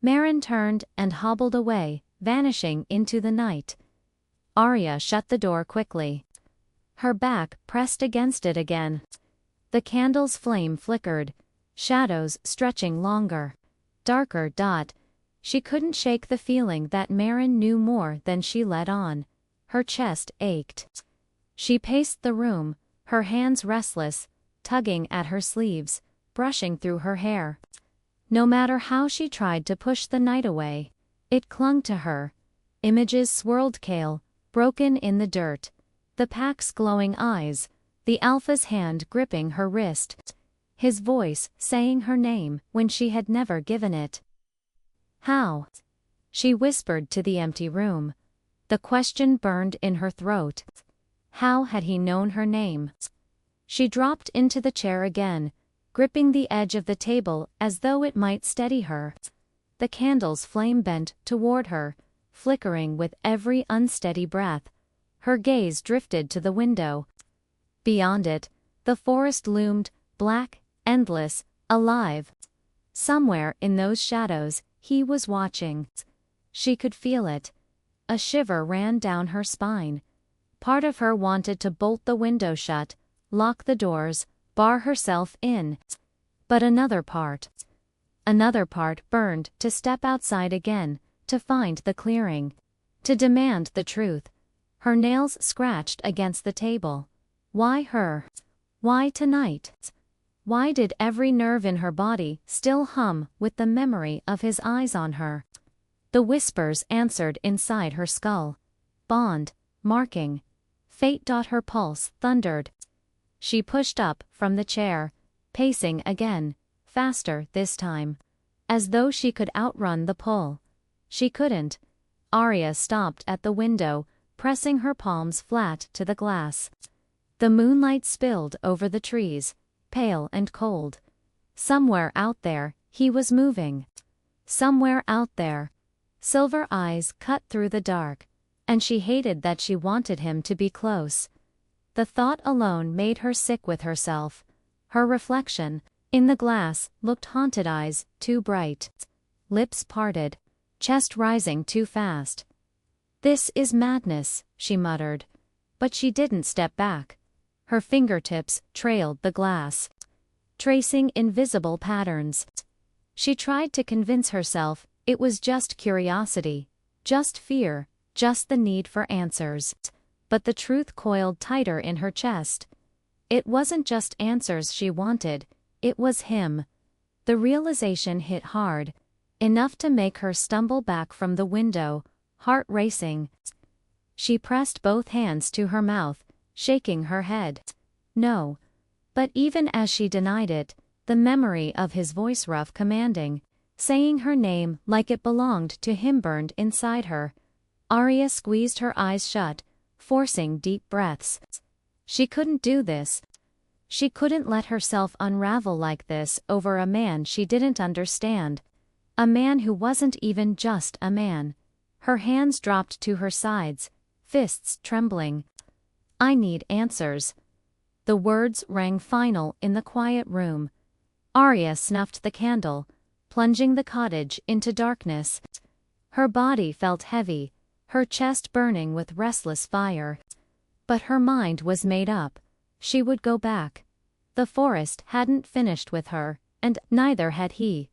Marin turned and hobbled away, vanishing into the night. Arya shut the door quickly. Her back pressed against it again. The candle's flame flickered, shadows stretching longer. Darker. She couldn't shake the feeling that Marin knew more than she let on. Her chest ached. She paced the room, her hands restless, tugging at her sleeves, brushing through her hair. No matter how she tried to push the night away, it clung to her. Images swirled Kale, broken in the dirt. The pack's glowing eyes, the Alpha's hand gripping her wrist. His voice saying her name when she had never given it. "How?" she whispered to the empty room. The question burned in her throat. How had he known her name? She dropped into the chair again, gripping the edge of the table as though it might steady her. The candle's flame bent toward her, flickering with every unsteady breath. Her gaze drifted to the window. Beyond it, the forest loomed, black, endless, alive. Somewhere in those shadows, he was watching. She could feel it. A shiver ran down her spine. Part of her wanted to bolt the window shut, lock the doors, bar herself in. But another part burned to step outside again, to find the clearing, to demand the truth. Her nails scratched against the table. Why her? Why tonight? Why did every nerve in her body still hum with the memory of his eyes on her? The whispers answered inside her skull. Bond, marking, fate. Her pulse thundered. She pushed up from the chair, pacing again, faster this time. As though she could outrun the pull. She couldn't. Arya stopped at the window, pressing her palms flat to the glass. The moonlight spilled over the trees, pale and cold. Somewhere out there, he was moving. Somewhere out there. Silver eyes cut through the dark, and she hated that she wanted him to be close. The thought alone made her sick with herself. Her reflection, in the glass, looked haunted, eyes too bright. Lips parted, chest rising too fast. "This is madness," she muttered. But she didn't step back. Her fingertips trailed the glass, tracing invisible patterns. She tried to convince herself it was just curiosity, just fear, just the need for answers. But the truth coiled tighter in her chest. It wasn't just answers she wanted, it was him. The realization hit hard, enough to make her stumble back from the window, heart racing. She pressed both hands to her mouth, shaking her head. No. But even as she denied it, the memory of his voice, rough, commanding, saying her name like it belonged to him, burned inside her. Arya squeezed her eyes shut, forcing deep breaths. She couldn't do this. She couldn't let herself unravel like this over a man she didn't understand. A man who wasn't even just a man. Her hands dropped to her sides, fists trembling. I need answers. The words rang final in the quiet room. Arya snuffed the candle, plunging the cottage into darkness. Her body felt heavy, her chest burning with restless fire. But her mind was made up. She would go back. The forest hadn't finished with her, and neither had he.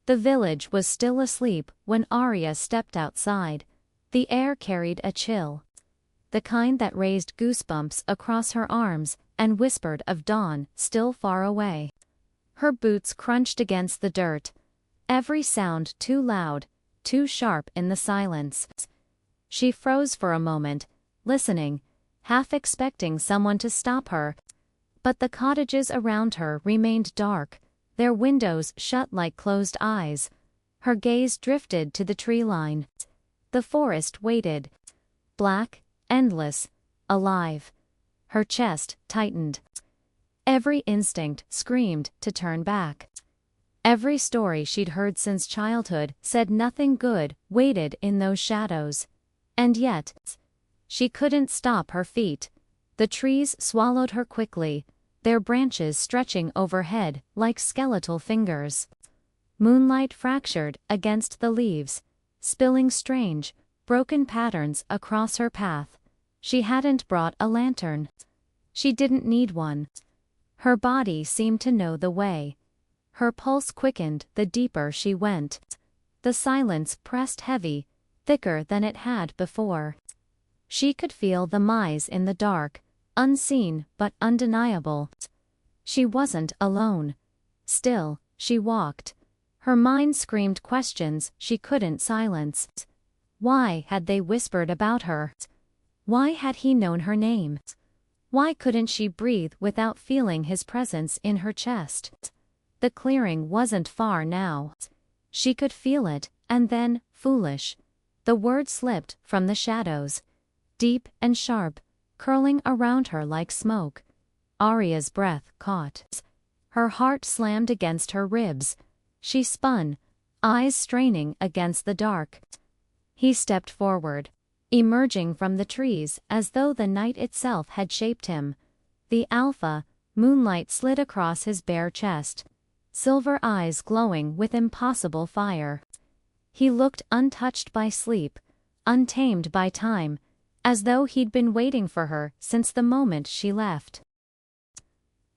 The village was still asleep when Arya stepped outside. The air carried a chill. The kind that raised goosebumps across her arms and whispered of dawn still far away. Her boots crunched against the dirt. Every sound too loud, too sharp in the silence. She froze for a moment, listening, half expecting someone to stop her. But the cottages around her remained dark, their windows shut like closed eyes. Her gaze drifted to the tree line. The forest waited. Black, endless, alive. Her chest tightened. Every instinct screamed to turn back. Every story she'd heard since childhood said nothing good waited in those shadows. And yet, she couldn't stop her feet. The trees swallowed her quickly, their branches stretching overhead like skeletal fingers. Moonlight fractured against the leaves, spilling strange, broken patterns across her path. She hadn't brought a lantern. She didn't need one. Her body seemed to know the way. Her pulse quickened the deeper she went. The silence pressed heavy, thicker than it had before. She could feel the mice in the dark, unseen but undeniable. She wasn't alone. Still, she walked. Her mind screamed questions she couldn't silence. Why had they whispered about her? Why had he known her name? Why couldn't she breathe without feeling his presence in her chest? The clearing wasn't far now. She could feel it, and then, foolish. The word slipped from the shadows. Deep and sharp, curling around her like smoke. Arya's breath caught. Her heart slammed against her ribs. She spun, eyes straining against the dark. He stepped forward, emerging from the trees as though the night itself had shaped him. The alpha, moonlight slid across his bare chest, silver eyes glowing with impossible fire. He looked untouched by sleep, untamed by time, as though he'd been waiting for her since the moment she left.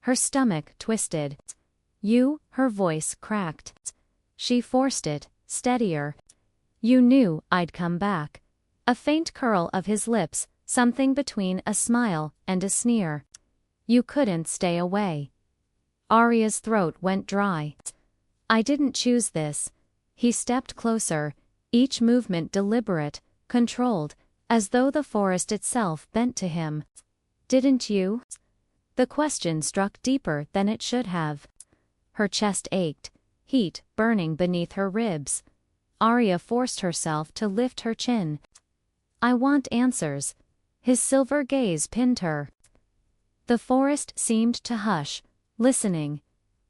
Her stomach twisted. "You," her voice cracked. She forced it, steadier. "You knew I'd come back." A faint curl of his lips, something between a smile and a sneer. "You couldn't stay away." Arya's throat went dry. "I didn't choose this." He stepped closer, each movement deliberate, controlled, as though the forest itself bent to him. "Didn't you?" The question struck deeper than it should have. Her chest ached, heat burning beneath her ribs. Arya forced herself to lift her chin. "I want answers." His silver gaze pinned her. The forest seemed to hush, listening.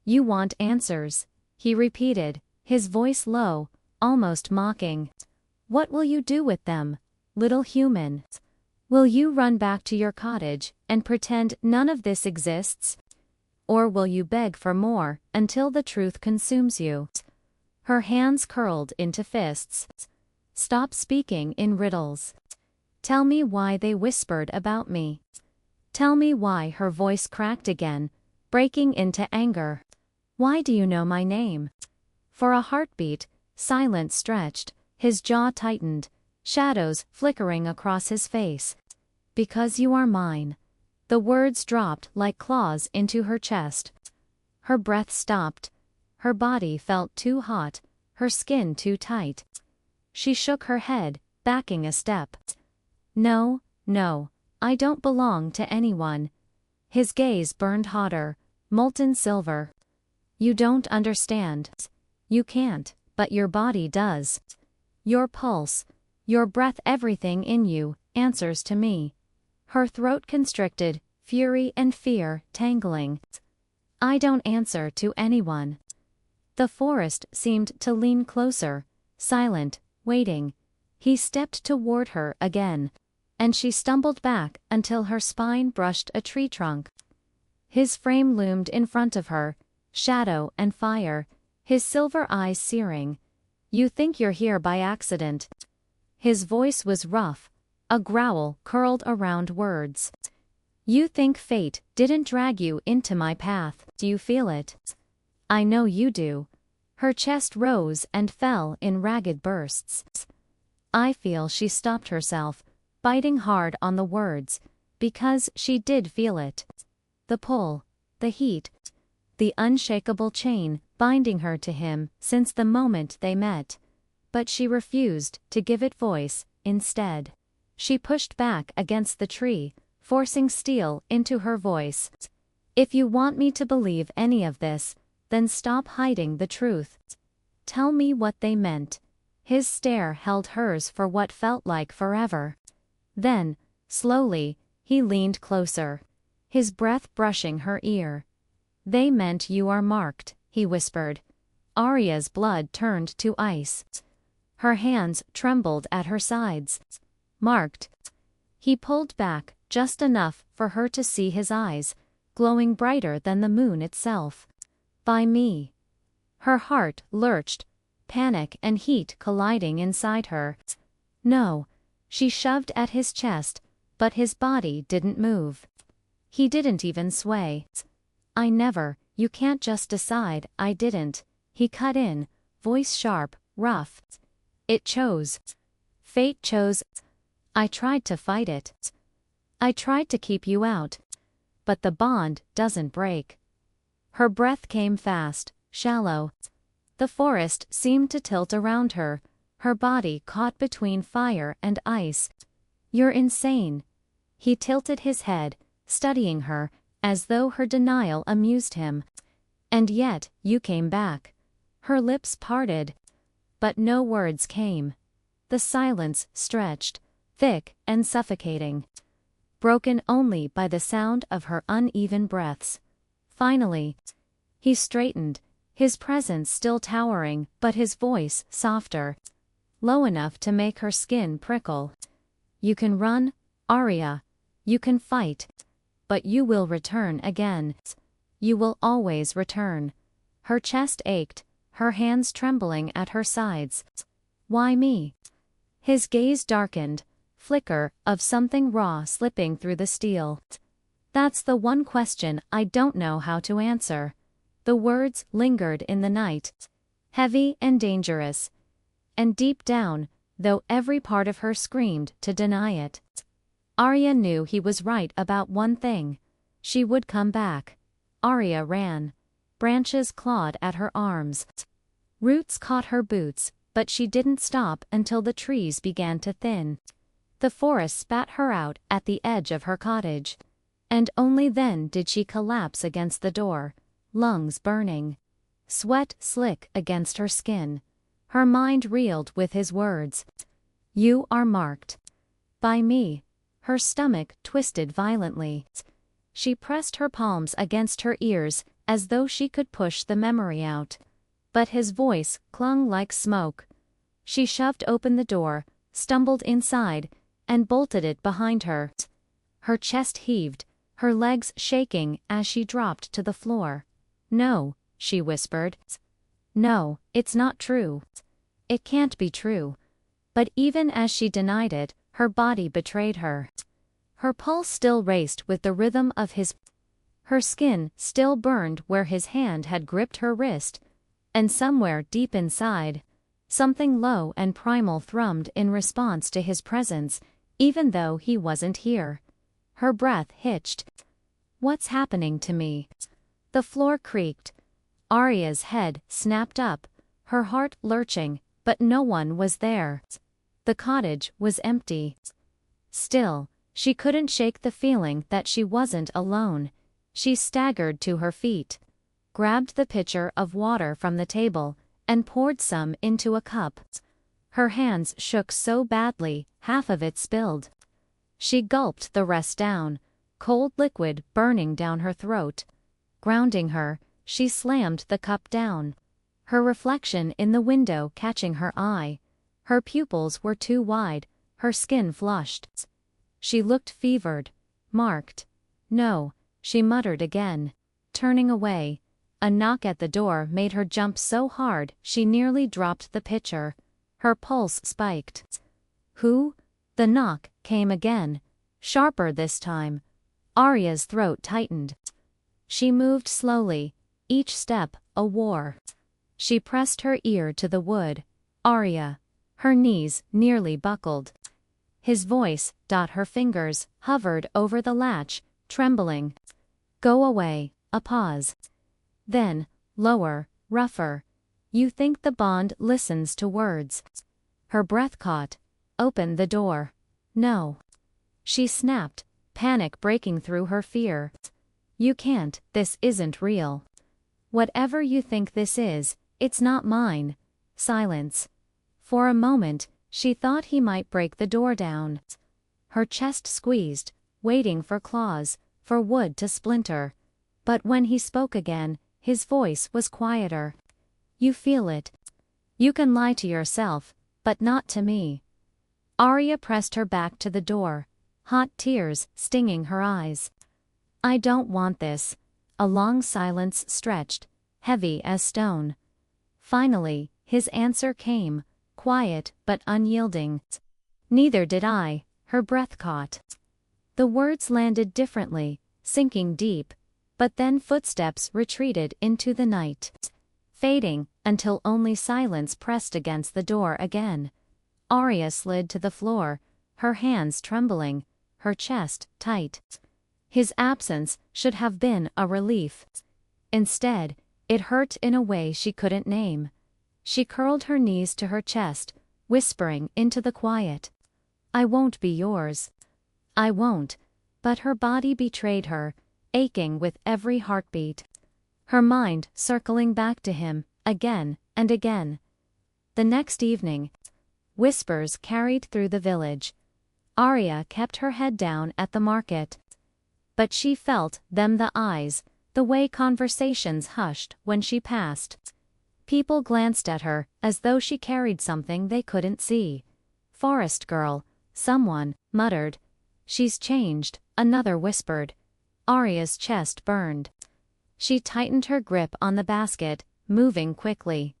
"You want answers," he repeated, his voice low, almost mocking. "What will you do with them, little human? Will you run back to your cottage and pretend none of this exists? Or will you beg for more until the truth consumes you?" Her hands curled into fists. "Stop speaking in riddles. Tell me why they whispered about me. Tell me why." Her voice cracked again, breaking into anger. "Why do you know my name?" For a heartbeat, silence stretched, his jaw tightened. shadows flickering across his face. Because you are mine. The words dropped like claws into her chest. Her breath stopped. Her body felt too hot, her skin too tight. She shook her head, backing a step. No, no, I don't belong to anyone. His gaze burned hotter, molten silver. You don't understand. You can't, but your body does. Your pulse, your breath, everything in you, answers to me. Her throat constricted, fury and fear tangling. I don't answer to anyone. The forest seemed to lean closer, silent, waiting. He stepped toward her again, and she stumbled back until her spine brushed a tree trunk. His frame loomed in front of her, shadow and fire, his silver eyes searing. You think you're here by accident. His voice was rough, a growl curled around words. You think fate didn't drag you into my path. Do you feel it? I know you do. Her chest rose and fell in ragged bursts. I feel. She stopped herself, biting hard on the words, because she did feel it. The pull, the heat, the unshakable chain binding her to him since the moment they met. But she refused to give it voice. Instead, she pushed back against the tree, forcing steel into her voice. If you want me to believe any of this, then stop hiding the truth. Tell me what they meant. His stare held hers for what felt like forever. Then, slowly, he leaned closer, his breath brushing her ear. They meant you are marked, he whispered. Arya's blood turned to ice. Her hands trembled at her sides. Marked. He pulled back, just enough for her to see his eyes, glowing brighter than the moon itself. By me. Her heart lurched, panic and heat colliding inside her. No. She shoved at his chest, but his body didn't move. He didn't even sway. I never. You can't just decide. I didn't. He cut in, voice sharp, rough. It chose. Fate chose. I tried to fight it. I tried to keep you out. But the bond doesn't break. Her breath came fast, shallow. The forest seemed to tilt around her, her body caught between fire and ice. You're insane. He tilted his head, studying her, as though her denial amused him. And yet, you came back. Her lips parted. But no words came. The silence stretched, thick and suffocating, broken only by the sound of her uneven breaths. Finally, he straightened, his presence still towering, but his voice softer, low enough to make her skin prickle. You can run, Arya. You can fight. But you will return again. You will always return. Her chest ached, her hands trembling at her sides. Why me? His gaze darkened, flicker of something raw slipping through the steel. That's the one question I don't know how to answer. The words lingered in the night, heavy and dangerous. And deep down, though every part of her screamed to deny it, Arya knew he was right about one thing. She would come back. Arya ran. Branches clawed at her arms. Roots caught her boots, but she didn't stop until the trees began to thin. The forest spat her out at the edge of her cottage. And only then did she collapse against the door, lungs burning, sweat slick against her skin. Her mind reeled with his words. You are marked. By me. Her stomach twisted violently. She pressed her palms against her ears, as though she could push the memory out. But his voice clung like smoke. She shoved open the door, stumbled inside, and bolted it behind her. Her chest heaved, her legs shaking as she dropped to the floor. No, she whispered. No, it's not true. It can't be true. But even as she denied it, her body betrayed her. Her pulse still raced with the rhythm of his. Her skin still burned where his hand had gripped her wrist. And somewhere deep inside, Something low and primal thrummed in response to his presence, even though he wasn't here. Her breath hitched. What's happening to me? The floor creaked. Arya's head snapped up, her heart lurching, but no one was there. The cottage was empty. Still, she couldn't shake the feeling that she wasn't alone. She staggered to her feet, grabbed the pitcher of water from the table, and poured some into a cup. Her hands shook so badly, half of it spilled. She gulped the rest down, cold liquid burning down her throat. Grounding her, she slammed the cup down, her reflection in the window catching her eye. Her pupils were too wide, her skin flushed. She looked fevered, marked. No, she muttered again, turning away. A knock at the door made her jump so hard she nearly dropped the pitcher. Her pulse spiked. Who? The knock came again, sharper this time. Arya's throat tightened. She moved slowly, each step a war. She pressed her ear to the wood. Arya. Her knees nearly buckled. His voice, her fingers, hovered over the latch, trembling. Go away. A pause. Then, lower, rougher. You think the bond listens to words. Her breath caught. Open the door. No. She snapped, panic breaking through her fear. You can't, this isn't real. Whatever you think this is, it's not mine. Silence. For a moment, she thought he might break the door down. Her chest squeezed, waiting for claws, for wood to splinter. But when he spoke again, his voice was quieter. You feel it. You can lie to yourself, but not to me. Arya pressed her back to the door, hot tears stinging her eyes. I don't want this. A long silence stretched, heavy as stone. Finally, his answer came, quiet but unyielding. Neither did I. Her breath caught. The words landed differently, sinking deep, but then footsteps retreated into the night, fading until only silence pressed against the door again. Arya slid to the floor, her hands trembling, her chest tight. His absence should have been a relief. Instead, it hurt in a way she couldn't name. She curled her knees to her chest, whispering into the quiet. I won't be yours. I won't. But her body betrayed her, aching with every heartbeat. Her mind circling back to him, again and again. The next evening, whispers carried through the village. Arya kept her head down at the market. But she felt them the eyes, the way conversations hushed when she passed. People glanced at her as though she carried something they couldn't see. Forest girl, someone muttered. She's changed, another whispered. Arya's chest burned. She tightened her grip on the basket, moving quickly,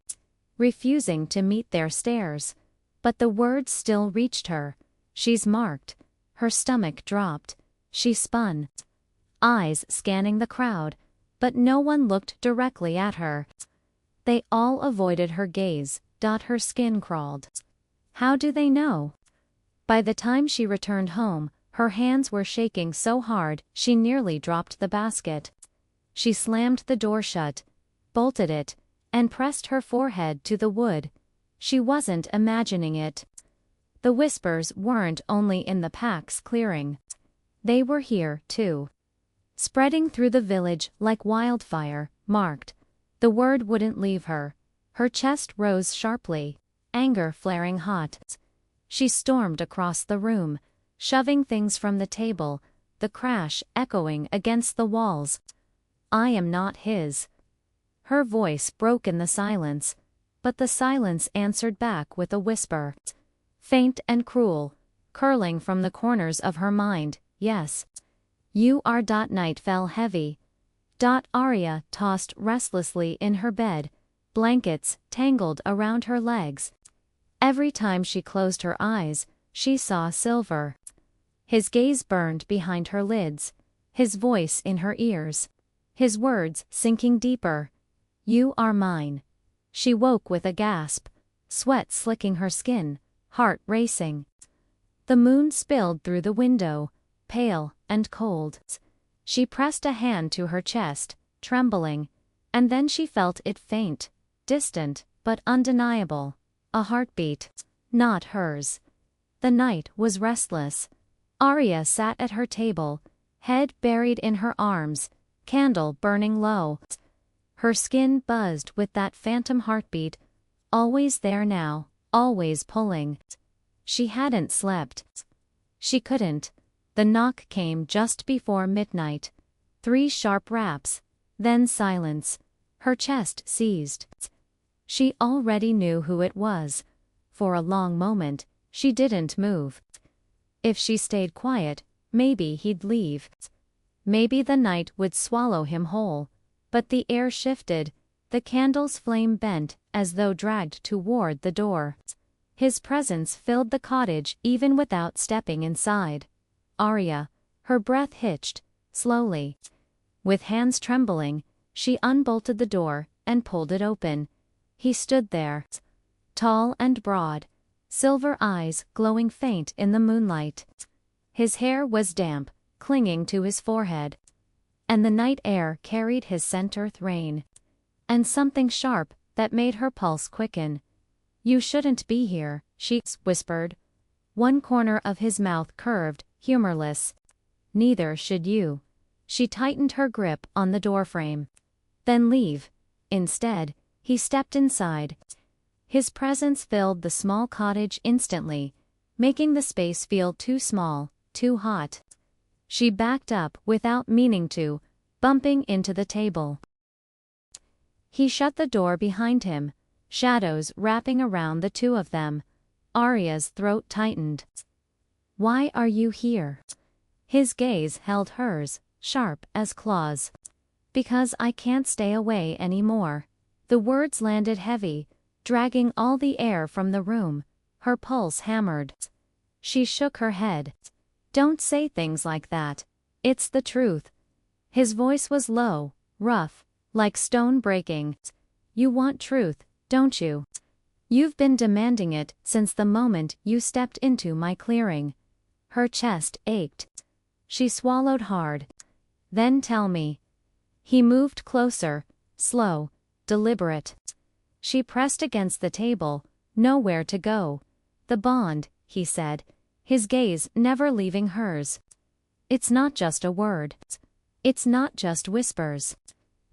refusing to meet their stares. But the words still reached her. She's marked. Her stomach dropped. She spun, eyes scanning the crowd, but no one looked directly at her. They all avoided her gaze. Her skin crawled. How do they know? By the time she returned home, her hands were shaking so hard she nearly dropped the basket. She slammed the door shut, bolted it, and pressed her forehead to the wood. She wasn't imagining it. The whispers weren't only in the pack's clearing. They were here, too. Spreading through the village like wildfire, marked. The word wouldn't leave her. Her chest rose sharply, anger flaring hot. She stormed across the room, shoving things from the table, the crash echoing against the walls. I am not his. Her voice broke in the silence, but the silence answered back with a whisper. Faint and cruel, curling from the corners of her mind, yes. You are. Night fell heavy. Arya tossed restlessly in her bed, blankets tangled around her legs. Every time she closed her eyes, she saw Silver. His gaze burned behind her lids, his voice in her ears, his words sinking deeper. You are mine. She woke with a gasp. sweat slicking her skin, heart racing. The moon spilled through the window, pale and cold. She pressed a hand to her chest, trembling, and then she felt it faint, distant, but undeniable. A heartbeat. Not hers. The night was restless. Arya sat at her table, head buried in her arms, candle burning low. Her skin buzzed with that phantom heartbeat, always there now, always pulling. She hadn't slept. She couldn't. The knock came just before midnight. 3 sharp raps, then silence. Her chest seized. She already knew who it was. For a long moment, she didn't move. If she stayed quiet, maybe he'd leave. Maybe the night would swallow him whole. But the air shifted, the candle's flame bent as though dragged toward the door. His presence filled the cottage even without stepping inside. Arya, her breath hitched, slowly. With hands trembling, she unbolted the door and pulled it open. He stood there, tall and broad, silver eyes glowing faint in the moonlight. His hair was damp, clinging to his forehead, and the night air carried his scent earth rain. And something sharp that made her pulse quicken. "You shouldn't be here," she whispered. One corner of his mouth curved, humorless. "Neither should you." She tightened her grip on the doorframe. "Then leave." Instead, he stepped inside. His presence filled the small cottage instantly, making the space feel too small, too hot. She backed up without meaning to, bumping into the table. He shut the door behind him, shadows wrapping around the two of them. Arya's throat tightened. "Why are you here?" His gaze held hers, sharp as claws. "Because I can't stay away anymore." The words landed heavy, dragging all the air from the room. Her pulse hammered. She shook her head. "Don't say things like that. It's the truth." His voice was low, rough, like stone breaking. "You want truth, don't you? You've been demanding it since the moment you stepped into my clearing." Her chest ached. She swallowed hard. "Then tell me." He moved closer, slow, deliberate. She pressed against the table, nowhere to go. "The bond," he said, his gaze never leaving hers. "It's not just a word. It's not just whispers.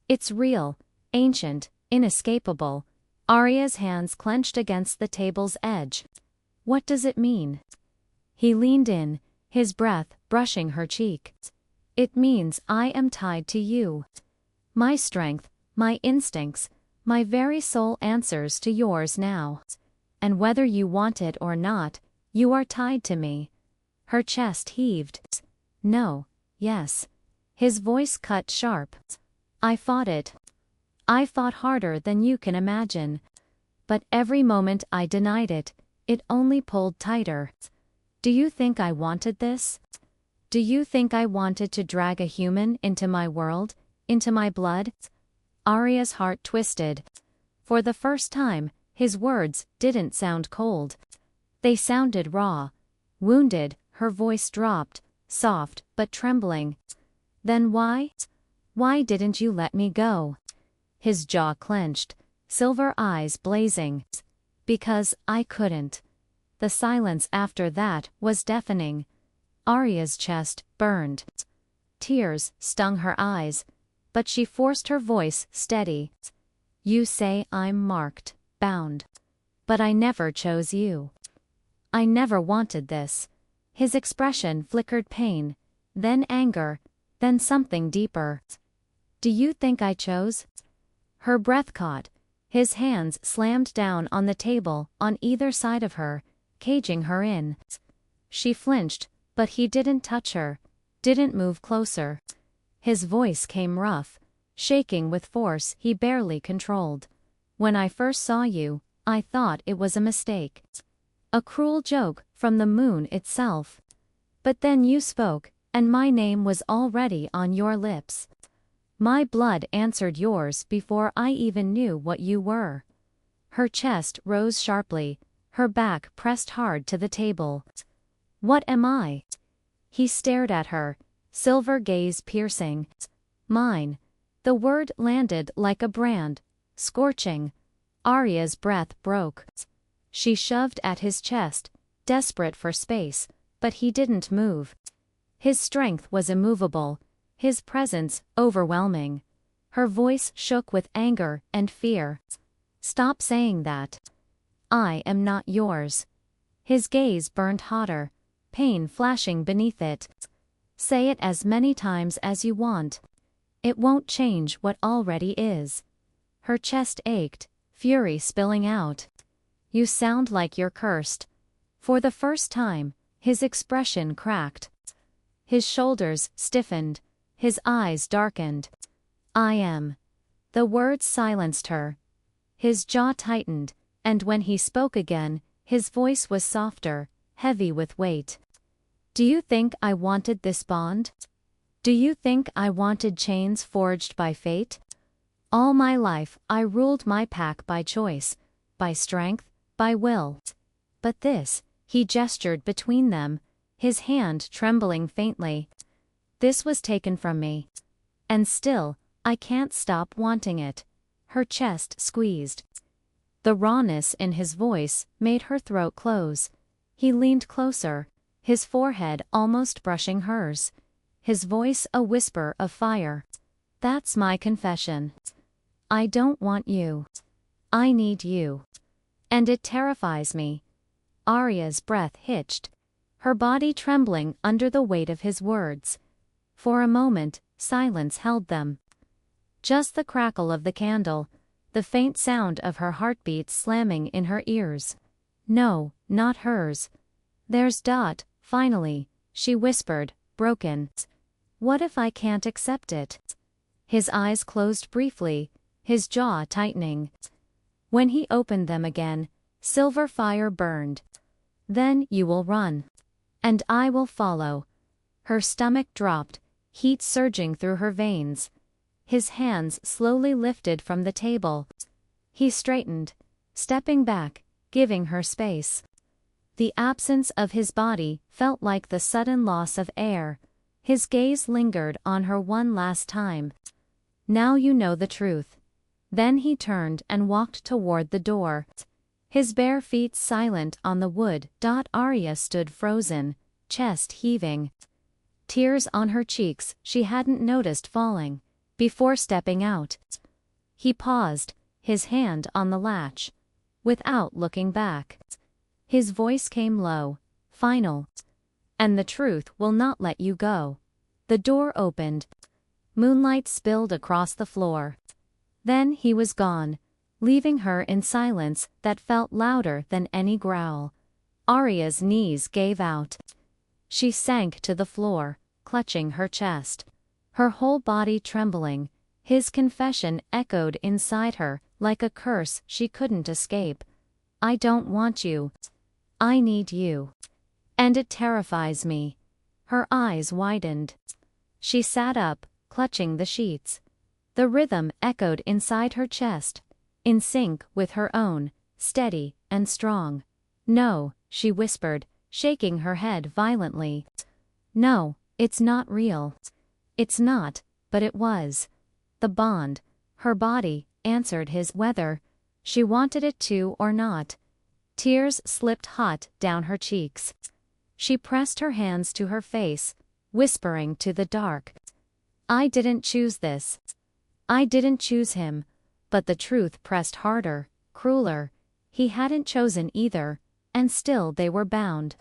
It's real, ancient, inescapable." Arya's hands clenched against the table's edge. "What does it mean?" He leaned in, his breath brushing her cheek. "It means I am tied to you. My strength, my instincts, my very soul answers to yours now. And whether you want it or not, you are tied to me." Her chest heaved. "No, yes." His voice cut sharp. "I fought it. I fought harder than you can imagine. But every moment I denied it, it only pulled tighter. Do you think I wanted this? Do you think I wanted to drag a human into my world, into my blood?" Arya's heart twisted. For the first time, his words didn't sound cold. They sounded raw. Wounded, her voice dropped, soft but trembling. "Then why? Why didn't you let me go?" His jaw clenched, silver eyes blazing. "Because I couldn't." The silence after that was deafening. Arya's chest burned. Tears stung her eyes, but she forced her voice steady. "You say I'm marked, bound. But I never chose you. I never wanted this." His expression flickered pain, then anger, then something deeper. "Do you think I chose?" Her breath caught. His hands slammed down on the table on either side of her, caging her in. She flinched, but he didn't touch her, didn't move closer. His voice came rough, shaking with force he barely controlled. "When I first saw you, I thought it was a mistake. A cruel joke from the moon itself. But then you spoke, and my name was already on your lips. My blood answered yours before I even knew what you were." Her chest rose sharply, her back pressed hard to the table. What am I? He stared at her, silver gaze piercing. Mine. The word landed like a brand, scorching. Arya's breath broke. She shoved at his chest, desperate for space, but he didn't move. His strength was immovable, his presence overwhelming. Her voice shook with anger and fear. Stop saying that. I am not yours. His gaze burned hotter, pain flashing beneath it. Say it as many times as you want. It won't change what already is. Her chest ached, fury spilling out. You sound like you're cursed. For the first time, his expression cracked. His shoulders stiffened, his eyes darkened. I am. The words silenced her. His jaw tightened, and when he spoke again, his voice was softer, heavy with weight. Do you think I wanted this bond? Do you think I wanted chains forged by fate? All my life I ruled my pack by choice, by strength, by will. But this, he gestured between them, his hand trembling faintly. This was taken from me. And still, I can't stop wanting it. Her chest squeezed. The rawness in his voice made her throat close. He leaned closer, his forehead almost brushing hers. His voice a whisper of fire. That's my confession. I don't want you. I need you. And it terrifies me. Arya's breath hitched, her body trembling under the weight of his words. For a moment, silence held them. Just the crackle of the candle, the faint sound of her heartbeat slamming in her ears. No, not hers. There's Dot, finally, she whispered, broken. What if I can't accept it? His eyes closed briefly, his jaw tightening. When he opened them again, silver fire burned. Then you will run. And I will follow. Her stomach dropped, heat surging through her veins. His hands slowly lifted from the table. He straightened, stepping back, giving her space. The absence of his body felt like the sudden loss of air. His gaze lingered on her one last time. Now you know the truth. Then he turned and walked toward the door. His bare feet silent on the wood. Arya stood frozen, chest heaving. Tears on her cheeks she hadn't noticed falling. Before stepping out, he paused, his hand on the latch. Without looking back, his voice came low, final. And the truth will not let you go. The door opened. Moonlight spilled across the floor. Then he was gone, leaving her in silence that felt louder than any growl. Arya's knees gave out. She sank to the floor, clutching her chest. Her whole body trembling, his confession echoed inside her like a curse she couldn't escape. I don't want you. I need you. And it terrifies me. Her eyes widened. She sat up, clutching the sheets. The rhythm echoed inside her chest, in sync with her own, steady and strong. No, she whispered, shaking her head violently. No, it's not real. It's not, but it was. The bond, her body, answered his whether she wanted it to or not. Tears slipped hot down her cheeks. She pressed her hands to her face, whispering to the dark. I didn't choose this. I didn't choose him. But the truth pressed harder, crueler. He hadn't chosen either, and still they were bound.